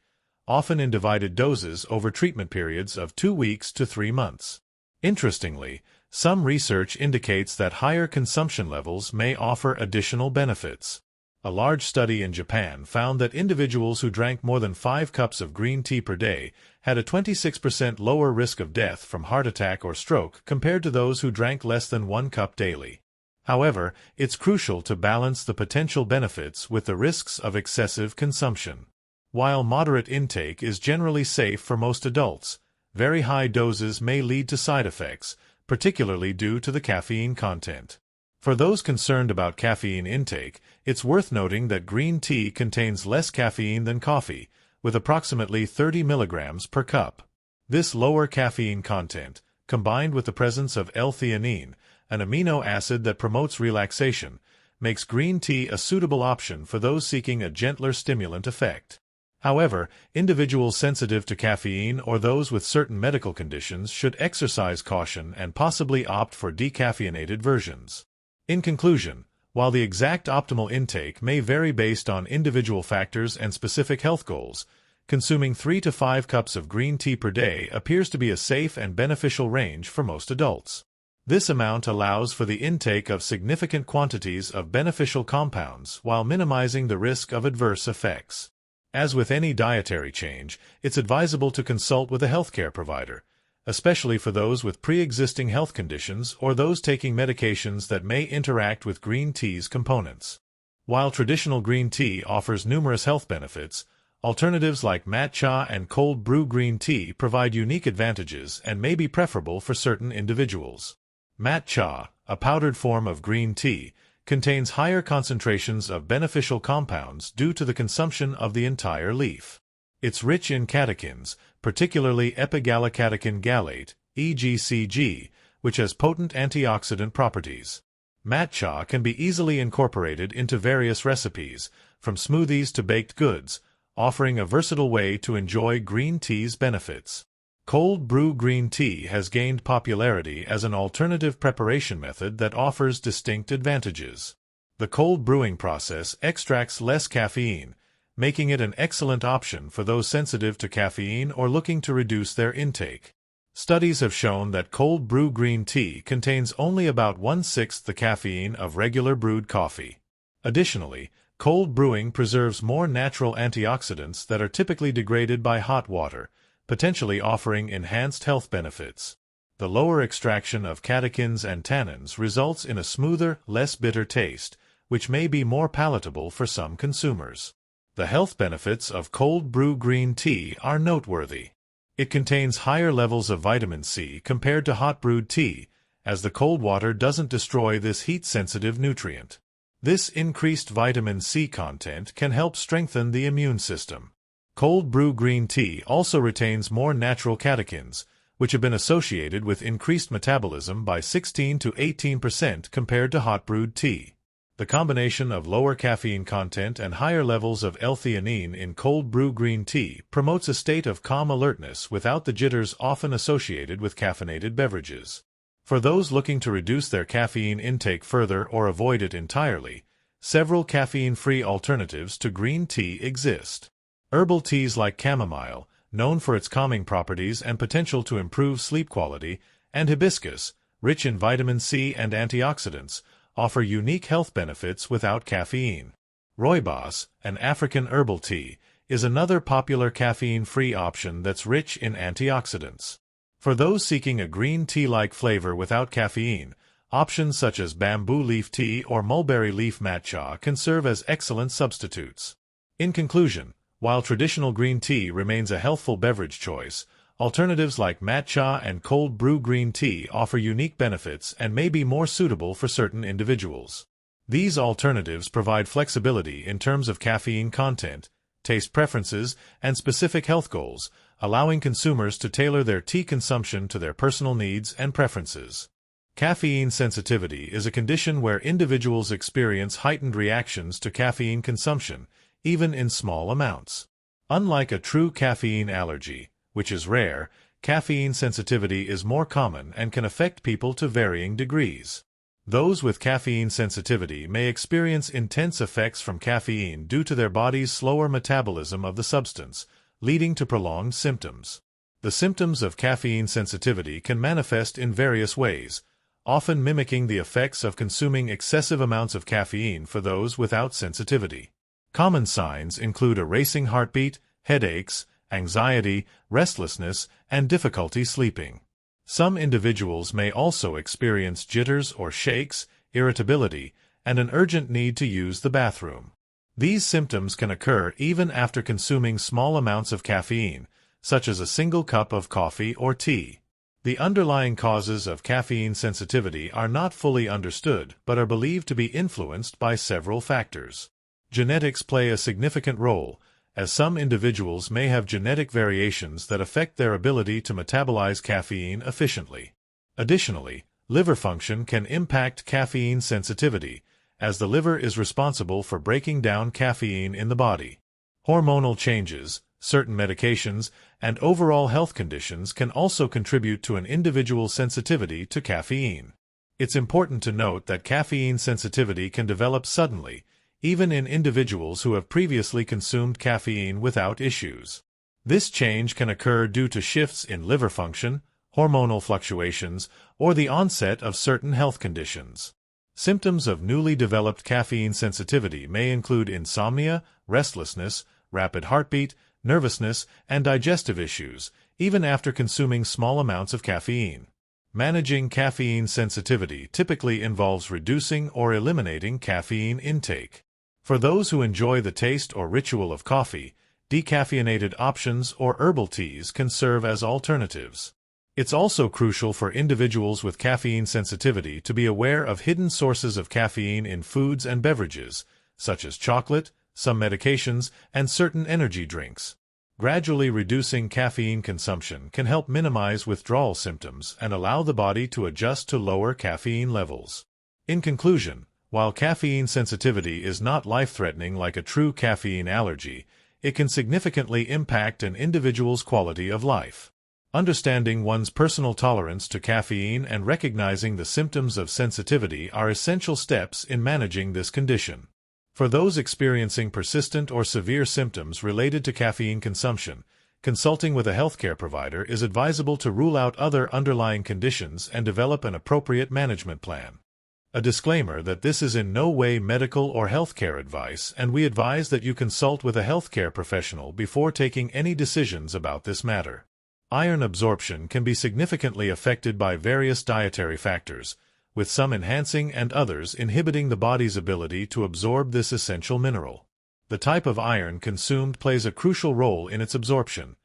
often in divided doses over treatment periods of 2 weeks to 3 months. Interestingly, some research indicates that higher consumption levels may offer additional benefits. A large study in Japan found that individuals who drank more than 5 cups of green tea per day had a 26% lower risk of death from heart attack or stroke compared to those who drank less than 1 cup daily. However, it's crucial to balance the potential benefits with the risks of excessive consumption. While moderate intake is generally safe for most adults, very high doses may lead to side effects, particularly due to the caffeine content. For those concerned about caffeine intake, it's worth noting that green tea contains less caffeine than coffee, with approximately 30 milligrams per cup. This lower caffeine content, combined with the presence of L-theanine, an amino acid that promotes relaxation, makes green tea a suitable option for those seeking a gentler stimulant effect. However, individuals sensitive to caffeine or those with certain medical conditions should exercise caution and possibly opt for decaffeinated versions. In conclusion, while the exact optimal intake may vary based on individual factors and specific health goals, consuming 3 to 5 cups of green tea per day appears to be a safe and beneficial range for most adults. This amount allows for the intake of significant quantities of beneficial compounds while minimizing the risk of adverse effects. As with any dietary change, it's advisable to consult with a healthcare provider, especially for those with pre-existing health conditions or those taking medications that may interact with green tea's components. While traditional green tea offers numerous health benefits, alternatives like matcha and cold brew green tea provide unique advantages and may be preferable for certain individuals. Matcha, a powdered form of green tea, contains higher concentrations of beneficial compounds due to the consumption of the entire leaf. It's rich in catechins, particularly epigallocatechin gallate, EGCG, which has potent antioxidant properties. Matcha can be easily incorporated into various recipes, from smoothies to baked goods, offering a versatile way to enjoy green tea's benefits. Cold brew green tea has gained popularity as an alternative preparation method that offers distinct advantages. The cold brewing process extracts less caffeine, making it an excellent option for those sensitive to caffeine or looking to reduce their intake. Studies have shown that cold brew green tea contains only about 1/6 the caffeine of regular brewed coffee. Additionally, cold brewing preserves more natural antioxidants that are typically degraded by hot water, potentially offering enhanced health benefits. The lower extraction of catechins and tannins results in a smoother, less bitter taste, which may be more palatable for some consumers. The health benefits of cold brew green tea are noteworthy. It contains higher levels of vitamin C compared to hot brewed tea, as the cold water doesn't destroy this heat-sensitive nutrient. This increased vitamin C content can help strengthen the immune system. Cold brew green tea also retains more natural catechins, which have been associated with increased metabolism by 16 to 18% compared to hot brewed tea. The combination of lower caffeine content and higher levels of L-theanine in cold brew green tea promotes a state of calm alertness without the jitters often associated with caffeinated beverages. For those looking to reduce their caffeine intake further or avoid it entirely, several caffeine-free alternatives to green tea exist. Herbal teas like chamomile, known for its calming properties and potential to improve sleep quality, and hibiscus, rich in vitamin C and antioxidants, offer unique health benefits without caffeine. Rooibos, an African herbal tea, is another popular caffeine-free option that's rich in antioxidants. For those seeking a green tea-like flavor without caffeine, options such as bamboo leaf tea or mulberry leaf matcha can serve as excellent substitutes. In conclusion, while traditional green tea remains a healthful beverage choice, alternatives like matcha and cold brew green tea offer unique benefits and may be more suitable for certain individuals. These alternatives provide flexibility in terms of caffeine content, taste preferences, and specific health goals, allowing consumers to tailor their tea consumption to their personal needs and preferences. Caffeine sensitivity is a condition where individuals experience heightened reactions to caffeine consumption, even in small amounts. Unlike a true caffeine allergy, which is rare, caffeine sensitivity is more common and can affect people to varying degrees. Those with caffeine sensitivity may experience intense effects from caffeine due to their body's slower metabolism of the substance, leading to prolonged symptoms. The symptoms of caffeine sensitivity can manifest in various ways, often mimicking the effects of consuming excessive amounts of caffeine for those without sensitivity. Common signs include a racing heartbeat, headaches, anxiety, restlessness, and difficulty sleeping. Some individuals may also experience jitters or shakes, irritability, and an urgent need to use the bathroom. These symptoms can occur even after consuming small amounts of caffeine, such as a single cup of coffee or tea. The underlying causes of caffeine sensitivity are not fully understood but are believed to be influenced by several factors. Genetics play a significant role, as some individuals may have genetic variations that affect their ability to metabolize caffeine efficiently. Additionally, liver function can impact caffeine sensitivity, as the liver is responsible for breaking down caffeine in the body. Hormonal changes, certain medications, and overall health conditions can also contribute to an individual's sensitivity to caffeine. It's important to note that caffeine sensitivity can develop suddenly, even in individuals who have previously consumed caffeine without issues. This change can occur due to shifts in liver function, hormonal fluctuations, or the onset of certain health conditions. Symptoms of newly developed caffeine sensitivity may include insomnia, restlessness, rapid heartbeat, nervousness, and digestive issues, even after consuming small amounts of caffeine. Managing caffeine sensitivity typically involves reducing or eliminating caffeine intake. For those who enjoy the taste or ritual of coffee, decaffeinated options or herbal teas can serve as alternatives. It's also crucial for individuals with caffeine sensitivity to be aware of hidden sources of caffeine in foods and beverages, such as chocolate, some medications, and certain energy drinks. Gradually reducing caffeine consumption can help minimize withdrawal symptoms and allow the body to adjust to lower caffeine levels. In conclusion, while caffeine sensitivity is not life-threatening like a true caffeine allergy, it can significantly impact an individual's quality of life. Understanding one's personal tolerance to caffeine and recognizing the symptoms of sensitivity are essential steps in managing this condition. For those experiencing persistent or severe symptoms related to caffeine consumption, consulting with a healthcare provider is advisable to rule out other underlying conditions and develop an appropriate management plan. A disclaimer that this is in no way medical or healthcare advice, and we advise that you consult with a healthcare professional before taking any decisions about this matter. Iron absorption can be significantly affected by various dietary factors, with some enhancing and others inhibiting the body's ability to absorb this essential mineral. The type of iron consumed plays a crucial role in its absorption.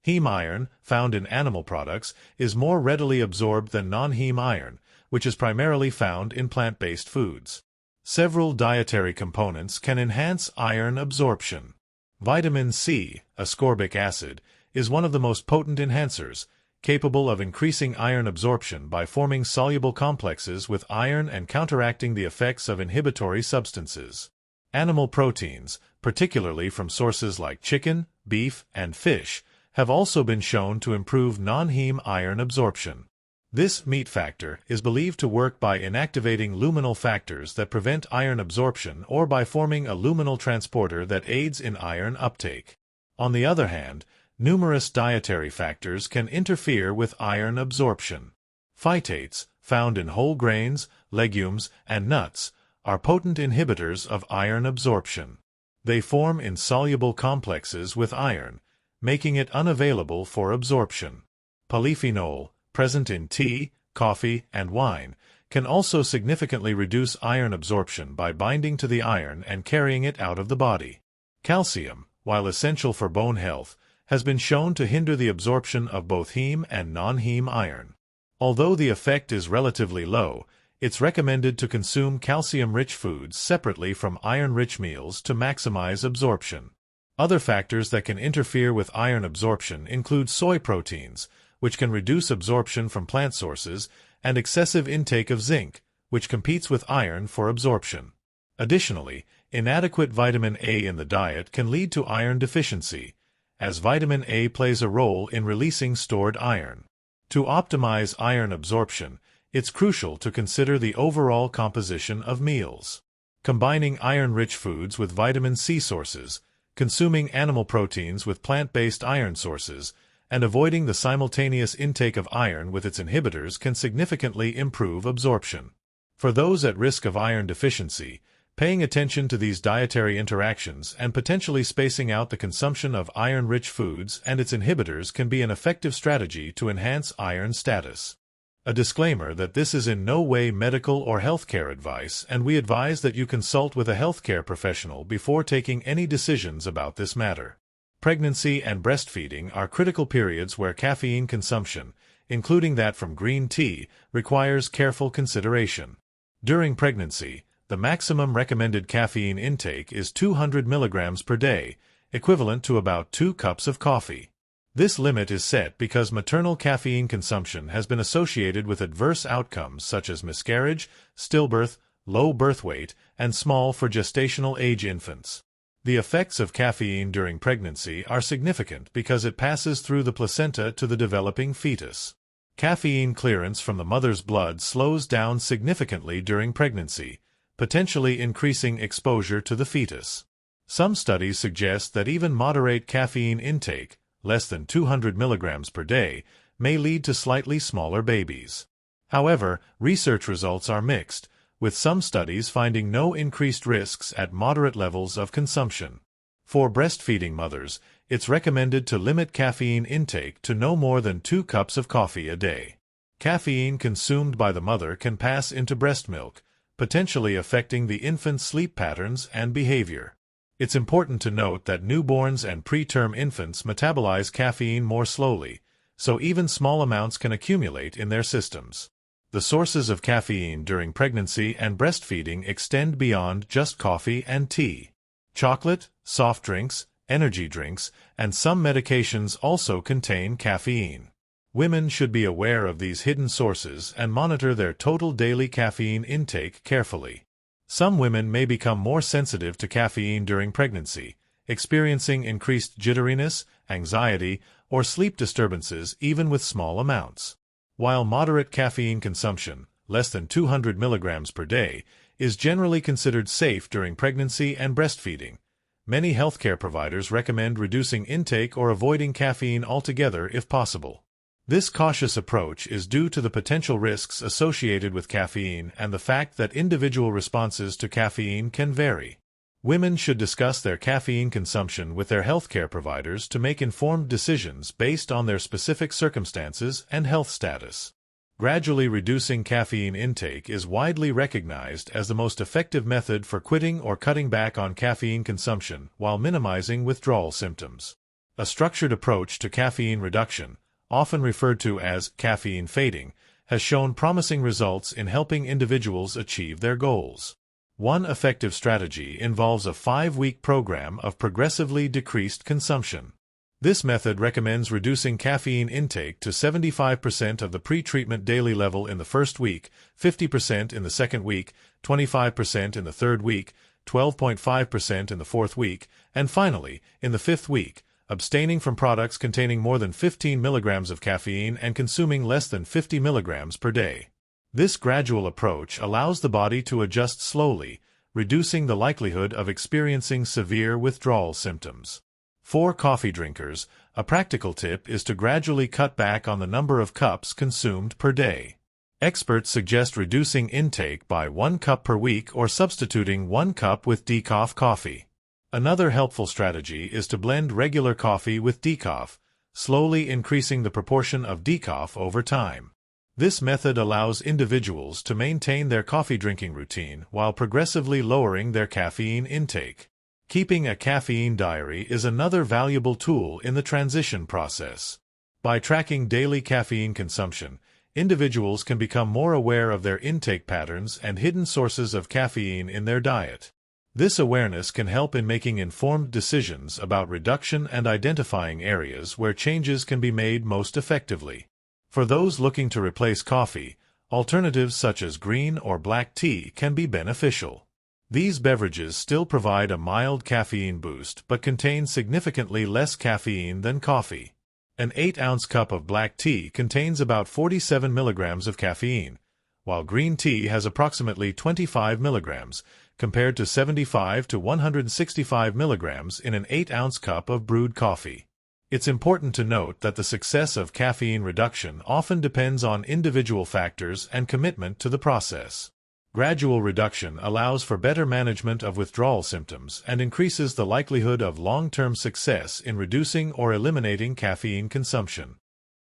Heme iron, found in animal products, is more readily absorbed than non-heme iron, which is primarily found in plant-based foods. Several dietary components can enhance iron absorption. Vitamin C, ascorbic acid, is one of the most potent enhancers, capable of increasing iron absorption by forming soluble complexes with iron and counteracting the effects of inhibitory substances. Animal proteins, particularly from sources like chicken, beef, and fish, have also been shown to improve non-heme iron absorption. This meat factor is believed to work by inactivating luminal factors that prevent iron absorption or by forming a luminal transporter that aids in iron uptake. On the other hand, numerous dietary factors can interfere with iron absorption. Phytates, found in whole grains, legumes, and nuts, are potent inhibitors of iron absorption. They form insoluble complexes with iron, making it unavailable for absorption. Polyphenol, present in tea, coffee, and wine, can also significantly reduce iron absorption by binding to the iron and carrying it out of the body. Calcium, while essential for bone health, has been shown to hinder the absorption of both heme and non-heme iron. Although the effect is relatively low, it's recommended to consume calcium-rich foods separately from iron-rich meals to maximize absorption. Other factors that can interfere with iron absorption include soy proteins, which can reduce absorption from plant sources, and excessive intake of zinc, which competes with iron for absorption. Additionally, inadequate vitamin A in the diet can lead to iron deficiency, as vitamin A plays a role in releasing stored iron. To optimize iron absorption, it's crucial to consider the overall composition of meals. Combining iron-rich foods with vitamin C sources, consuming animal proteins with plant-based iron sources, and avoiding the simultaneous intake of iron with its inhibitors can significantly improve absorption. For those at risk of iron deficiency, paying attention to these dietary interactions and potentially spacing out the consumption of iron-rich foods and its inhibitors can be an effective strategy to enhance iron status. A disclaimer that this is in no way medical or healthcare advice, and we advise that you consult with a healthcare professional before taking any decisions about this matter. Pregnancy and breastfeeding are critical periods where caffeine consumption, including that from green tea, requires careful consideration. During pregnancy, the maximum recommended caffeine intake is 200 milligrams per day, equivalent to about 2 cups of coffee. This limit is set because maternal caffeine consumption has been associated with adverse outcomes such as miscarriage, stillbirth, low birth weight, and small for gestational age infants. The effects of caffeine during pregnancy are significant because it passes through the placenta to the developing fetus. Caffeine clearance from the mother's blood slows down significantly during pregnancy, potentially increasing exposure to the fetus. Some studies suggest that even moderate caffeine intake, less than 200 milligrams per day, may lead to slightly smaller babies. However, research results are mixed, with some studies finding no increased risks at moderate levels of consumption. For breastfeeding mothers, it's recommended to limit caffeine intake to no more than 2 cups of coffee a day. Caffeine consumed by the mother can pass into breast milk, potentially affecting the infant's sleep patterns and behavior. It's important to note that newborns and preterm infants metabolize caffeine more slowly, so even small amounts can accumulate in their systems. The sources of caffeine during pregnancy and breastfeeding extend beyond just coffee and tea. Chocolate, soft drinks, energy drinks, and some medications also contain caffeine. Women should be aware of these hidden sources and monitor their total daily caffeine intake carefully. Some women may become more sensitive to caffeine during pregnancy, experiencing increased jitteriness, anxiety, or sleep disturbances even with small amounts. While moderate caffeine consumption, less than 200 milligrams per day, is generally considered safe during pregnancy and breastfeeding, many healthcare providers recommend reducing intake or avoiding caffeine altogether if possible. This cautious approach is due to the potential risks associated with caffeine and the fact that individual responses to caffeine can vary. Women should discuss their caffeine consumption with their healthcare providers to make informed decisions based on their specific circumstances and health status. Gradually reducing caffeine intake is widely recognized as the most effective method for quitting or cutting back on caffeine consumption while minimizing withdrawal symptoms. A structured approach to caffeine reduction, often referred to as caffeine fading, has shown promising results in helping individuals achieve their goals. One effective strategy involves a 5-week program of progressively decreased consumption. This method recommends reducing caffeine intake to 75% of the pre-treatment daily level in the first week, 50% in the second week, 25% in the third week, 12.5% in the fourth week, and finally, in the fifth week, abstaining from products containing more than 15 milligrams of caffeine and consuming less than 50 milligrams per day. This gradual approach allows the body to adjust slowly, reducing the likelihood of experiencing severe withdrawal symptoms. For coffee drinkers, a practical tip is to gradually cut back on the number of cups consumed per day. Experts suggest reducing intake by 1 cup per week or substituting 1 cup with decaf coffee. Another helpful strategy is to blend regular coffee with decaf, slowly increasing the proportion of decaf over time. This method allows individuals to maintain their coffee drinking routine while progressively lowering their caffeine intake. Keeping a caffeine diary is another valuable tool in the transition process. By tracking daily caffeine consumption, individuals can become more aware of their intake patterns and hidden sources of caffeine in their diet. This awareness can help in making informed decisions about reduction and identifying areas where changes can be made most effectively. For those looking to replace coffee, alternatives such as green or black tea can be beneficial. These beverages still provide a mild caffeine boost but contain significantly less caffeine than coffee. An 8-ounce cup of black tea contains about 47 milligrams of caffeine, while green tea has approximately 25 milligrams, compared to 75 to 165 milligrams in an 8-ounce cup of brewed coffee. It's important to note that the success of caffeine reduction often depends on individual factors and commitment to the process. Gradual reduction allows for better management of withdrawal symptoms and increases the likelihood of long-term success in reducing or eliminating caffeine consumption.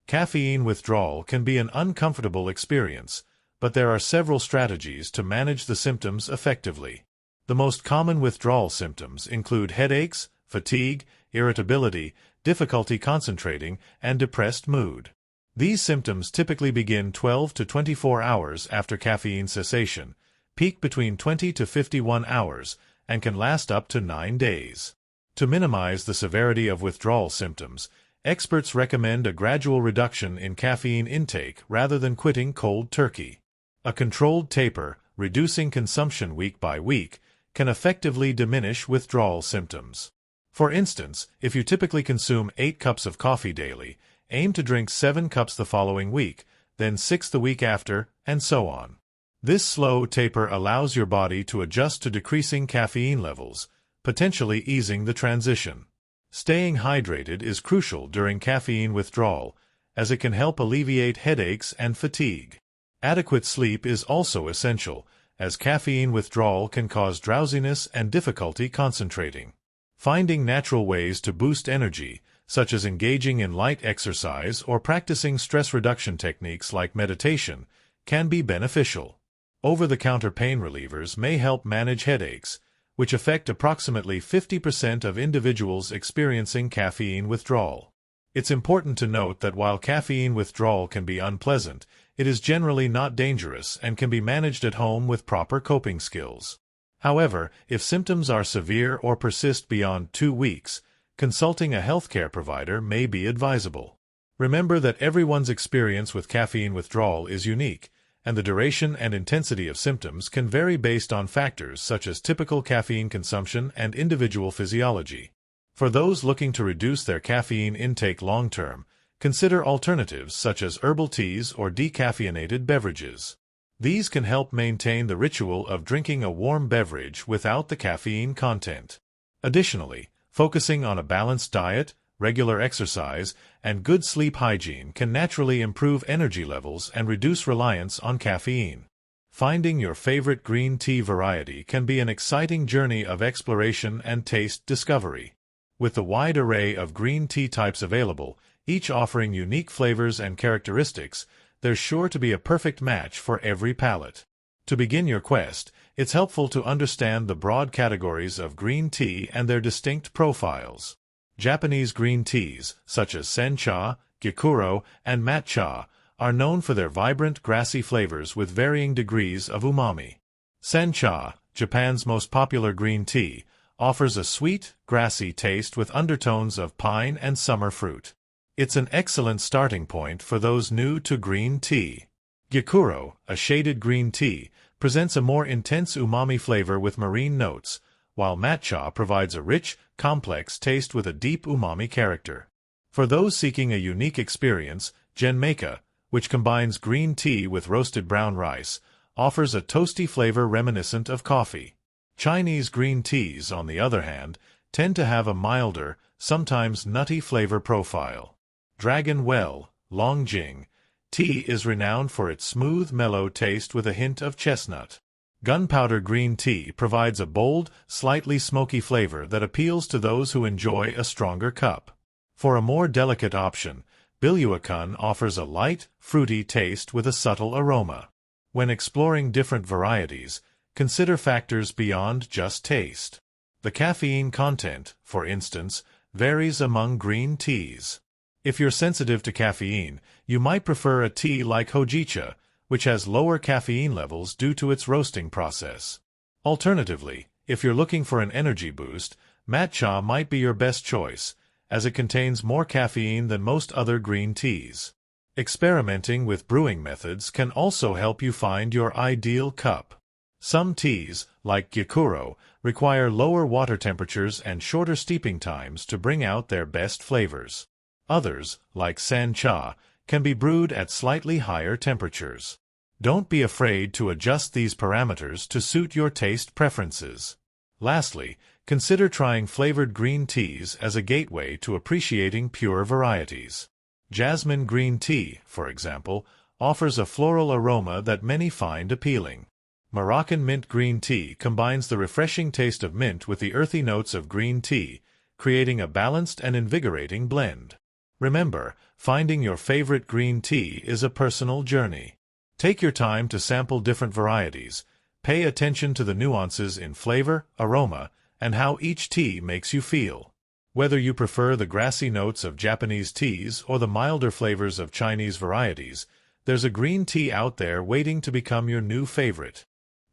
Caffeine withdrawal can be an uncomfortable experience, but there are several strategies to manage the symptoms effectively. The most common withdrawal symptoms include headaches, fatigue, irritability, difficulty concentrating, and depressed mood. These symptoms typically begin 12 to 24 hours after caffeine cessation, peak between 20 to 51 hours, and can last up to 9 days. To minimize the severity of withdrawal symptoms, experts recommend a gradual reduction in caffeine intake rather than quitting cold turkey. A controlled taper, reducing consumption week by week, can effectively diminish withdrawal symptoms. For instance, if you typically consume 8 cups of coffee daily, aim to drink 7 cups the following week, then 6 the week after, and so on. This slow taper allows your body to adjust to decreasing caffeine levels, potentially easing the transition. Staying hydrated is crucial during caffeine withdrawal, as it can help alleviate headaches and fatigue. Adequate sleep is also essential, as caffeine withdrawal can cause drowsiness and difficulty concentrating. Finding natural ways to boost energy, such as engaging in light exercise or practicing stress reduction techniques like meditation, can be beneficial. Over-the-counter pain relievers may help manage headaches, which affect approximately 50% of individuals experiencing caffeine withdrawal. It's important to note that while caffeine withdrawal can be unpleasant, it is generally not dangerous and can be managed at home with proper coping skills. However, if symptoms are severe or persist beyond 2 weeks, consulting a healthcare provider may be advisable. Remember that everyone's experience with caffeine withdrawal is unique, and the duration and intensity of symptoms can vary based on factors such as typical caffeine consumption and individual physiology. For those looking to reduce their caffeine intake long-term, consider alternatives such as herbal teas or decaffeinated beverages. These can help maintain the ritual of drinking a warm beverage without the caffeine content. Additionally, focusing on a balanced diet, regular exercise, and good sleep hygiene can naturally improve energy levels and reduce reliance on caffeine. Finding your favorite green tea variety can be an exciting journey of exploration and taste discovery. With the wide array of green tea types available, each offering unique flavors and characteristics, there's sure to be a perfect match for every palate. To begin your quest, it's helpful to understand the broad categories of green tea and their distinct profiles. Japanese green teas, such as Sencha, Gyokuro, and Matcha, are known for their vibrant, grassy flavors with varying degrees of umami. Sencha, Japan's most popular green tea, offers a sweet, grassy taste with undertones of pine and summer fruit. It's an excellent starting point for those new to green tea. Gyokuro, a shaded green tea, presents a more intense umami flavor with marine notes, while matcha provides a rich, complex taste with a deep umami character. For those seeking a unique experience, Genmaicha, which combines green tea with roasted brown rice, offers a toasty flavor reminiscent of coffee. Chinese green teas, on the other hand, tend to have a milder, sometimes nutty flavor profile. Dragon Well, Longjing, tea is renowned for its smooth, mellow taste with a hint of chestnut. Gunpowder green tea provides a bold, slightly smoky flavor that appeals to those who enjoy a stronger cup. For a more delicate option, Gyokuro offers a light, fruity taste with a subtle aroma. When exploring different varieties, consider factors beyond just taste. The caffeine content, for instance, varies among green teas. If you're sensitive to caffeine, you might prefer a tea like hojicha, which has lower caffeine levels due to its roasting process. Alternatively, if you're looking for an energy boost, matcha might be your best choice, as it contains more caffeine than most other green teas. Experimenting with brewing methods can also help you find your ideal cup. Some teas, like Gyokuro, require lower water temperatures and shorter steeping times to bring out their best flavors. Others, like Sencha, can be brewed at slightly higher temperatures. Don't be afraid to adjust these parameters to suit your taste preferences. Lastly, consider trying flavored green teas as a gateway to appreciating pure varieties. Jasmine green tea, for example, offers a floral aroma that many find appealing. Moroccan mint green tea combines the refreshing taste of mint with the earthy notes of green tea, creating a balanced and invigorating blend. Remember, finding your favorite green tea is a personal journey. Take your time to sample different varieties, pay attention to the nuances in flavor, aroma, and how each tea makes you feel. Whether you prefer the grassy notes of Japanese teas or the milder flavors of Chinese varieties, there's a green tea out there waiting to become your new favorite.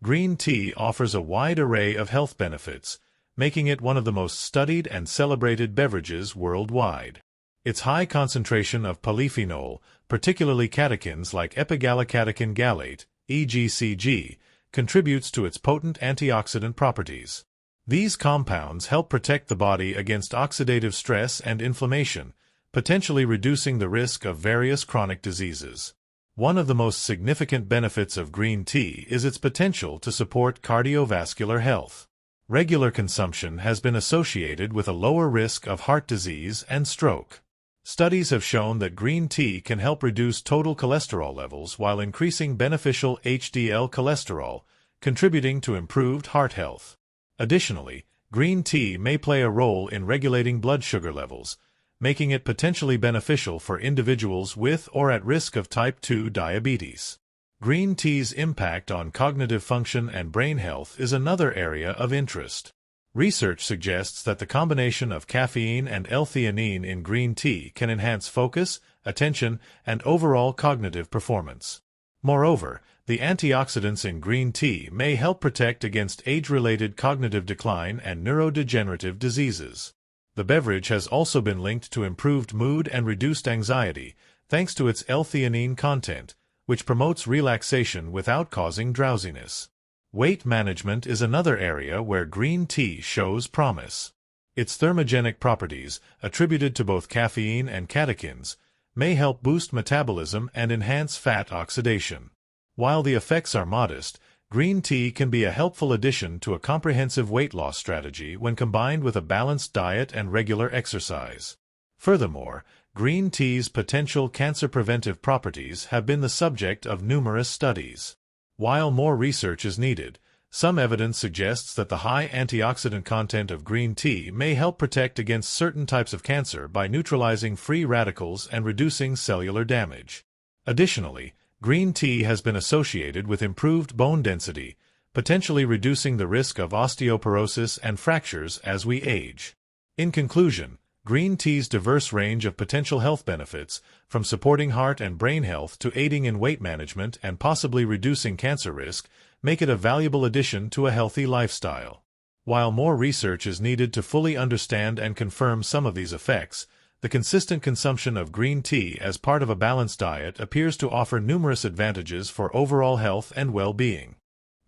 Green tea offers a wide array of health benefits, making it one of the most studied and celebrated beverages worldwide. Its high concentration of polyphenol, particularly catechins like epigallocatechin gallate, EGCG, contributes to its potent antioxidant properties. These compounds help protect the body against oxidative stress and inflammation, potentially reducing the risk of various chronic diseases. One of the most significant benefits of green tea is its potential to support cardiovascular health. Regular consumption has been associated with a lower risk of heart disease and stroke. Studies have shown that green tea can help reduce total cholesterol levels while increasing beneficial HDL cholesterol, contributing to improved heart health. Additionally, green tea may play a role in regulating blood sugar levels, making it potentially beneficial for individuals with or at risk of type 2 diabetes. Green tea's impact on cognitive function and brain health is another area of interest. Research suggests that the combination of caffeine and L-theanine in green tea can enhance focus, attention, and overall cognitive performance. Moreover, the antioxidants in green tea may help protect against age-related cognitive decline and neurodegenerative diseases. The beverage has also been linked to improved mood and reduced anxiety, thanks to its L-theanine content, which promotes relaxation without causing drowsiness. Weight management is another area where green tea shows promise. Its thermogenic properties, attributed to both caffeine and catechins, may help boost metabolism and enhance fat oxidation. While the effects are modest, green tea can be a helpful addition to a comprehensive weight loss strategy when combined with a balanced diet and regular exercise. Furthermore, green tea's potential cancer-preventive properties have been the subject of numerous studies. While more research is needed, some evidence suggests that the high antioxidant content of green tea may help protect against certain types of cancer by neutralizing free radicals and reducing cellular damage. Additionally, green tea has been associated with improved bone density, potentially reducing the risk of osteoporosis and fractures as we age. In conclusion, green tea's diverse range of potential health benefits, from supporting heart and brain health to aiding in weight management and possibly reducing cancer risk, make it a valuable addition to a healthy lifestyle. While more research is needed to fully understand and confirm some of these effects, the consistent consumption of green tea as part of a balanced diet appears to offer numerous advantages for overall health and well-being.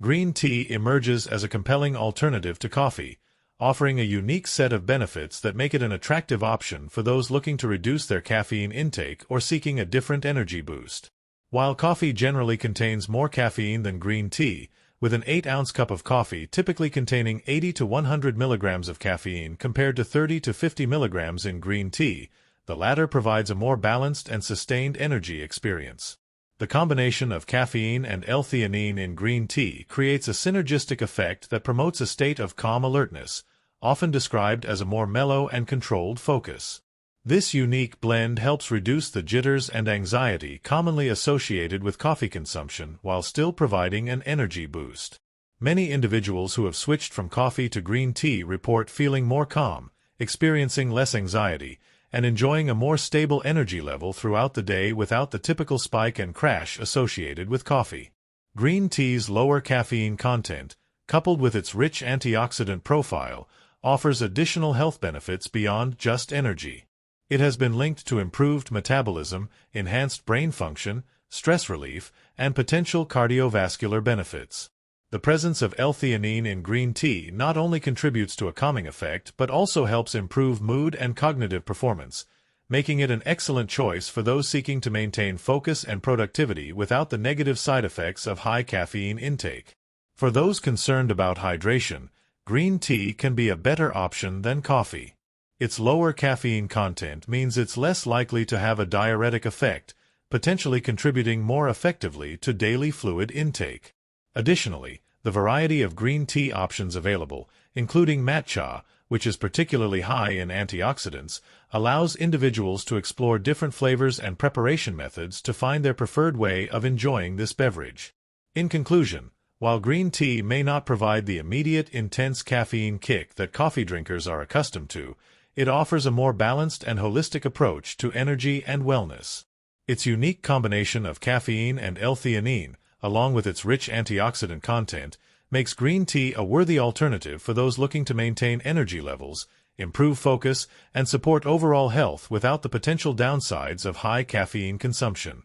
Green tea emerges as a compelling alternative to coffee, offering a unique set of benefits that make it an attractive option for those looking to reduce their caffeine intake or seeking a different energy boost. While coffee generally contains more caffeine than green tea, with an 8-ounce cup of coffee typically containing 80 to 100 milligrams of caffeine compared to 30 to 50 milligrams in green tea, the latter provides a more balanced and sustained energy experience. The combination of caffeine and L-theanine in green tea creates a synergistic effect that promotes a state of calm alertness, often described as a more mellow and controlled focus. This unique blend helps reduce the jitters and anxiety commonly associated with coffee consumption while still providing an energy boost. Many individuals who have switched from coffee to green tea report feeling more calm, experiencing less anxiety, and enjoying a more stable energy level throughout the day without the typical spike and crash associated with coffee. Green tea's lower caffeine content, coupled with its rich antioxidant profile, offers additional health benefits beyond just energy. It has been linked to improved metabolism, enhanced brain function, stress relief, and potential cardiovascular benefits. The presence of L-theanine in green tea not only contributes to a calming effect but also helps improve mood and cognitive performance, making it an excellent choice for those seeking to maintain focus and productivity without the negative side effects of high caffeine intake. For those concerned about hydration, green tea can be a better option than coffee. Its lower caffeine content means it's less likely to have a diuretic effect, potentially contributing more effectively to daily fluid intake. Additionally, the variety of green tea options available, including matcha, which is particularly high in antioxidants, allows individuals to explore different flavors and preparation methods to find their preferred way of enjoying this beverage. In conclusion, while green tea may not provide the immediate intense caffeine kick that coffee drinkers are accustomed to, it offers a more balanced and holistic approach to energy and wellness. Its unique combination of caffeine and L-theanine, along with its rich antioxidant content, makes green tea a worthy alternative for those looking to maintain energy levels, improve focus, and support overall health without the potential downsides of high caffeine consumption.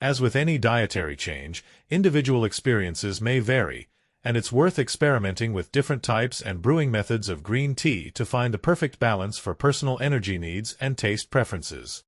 As with any dietary change, individual experiences may vary, and it's worth experimenting with different types and brewing methods of green tea to find the perfect balance for personal energy needs and taste preferences.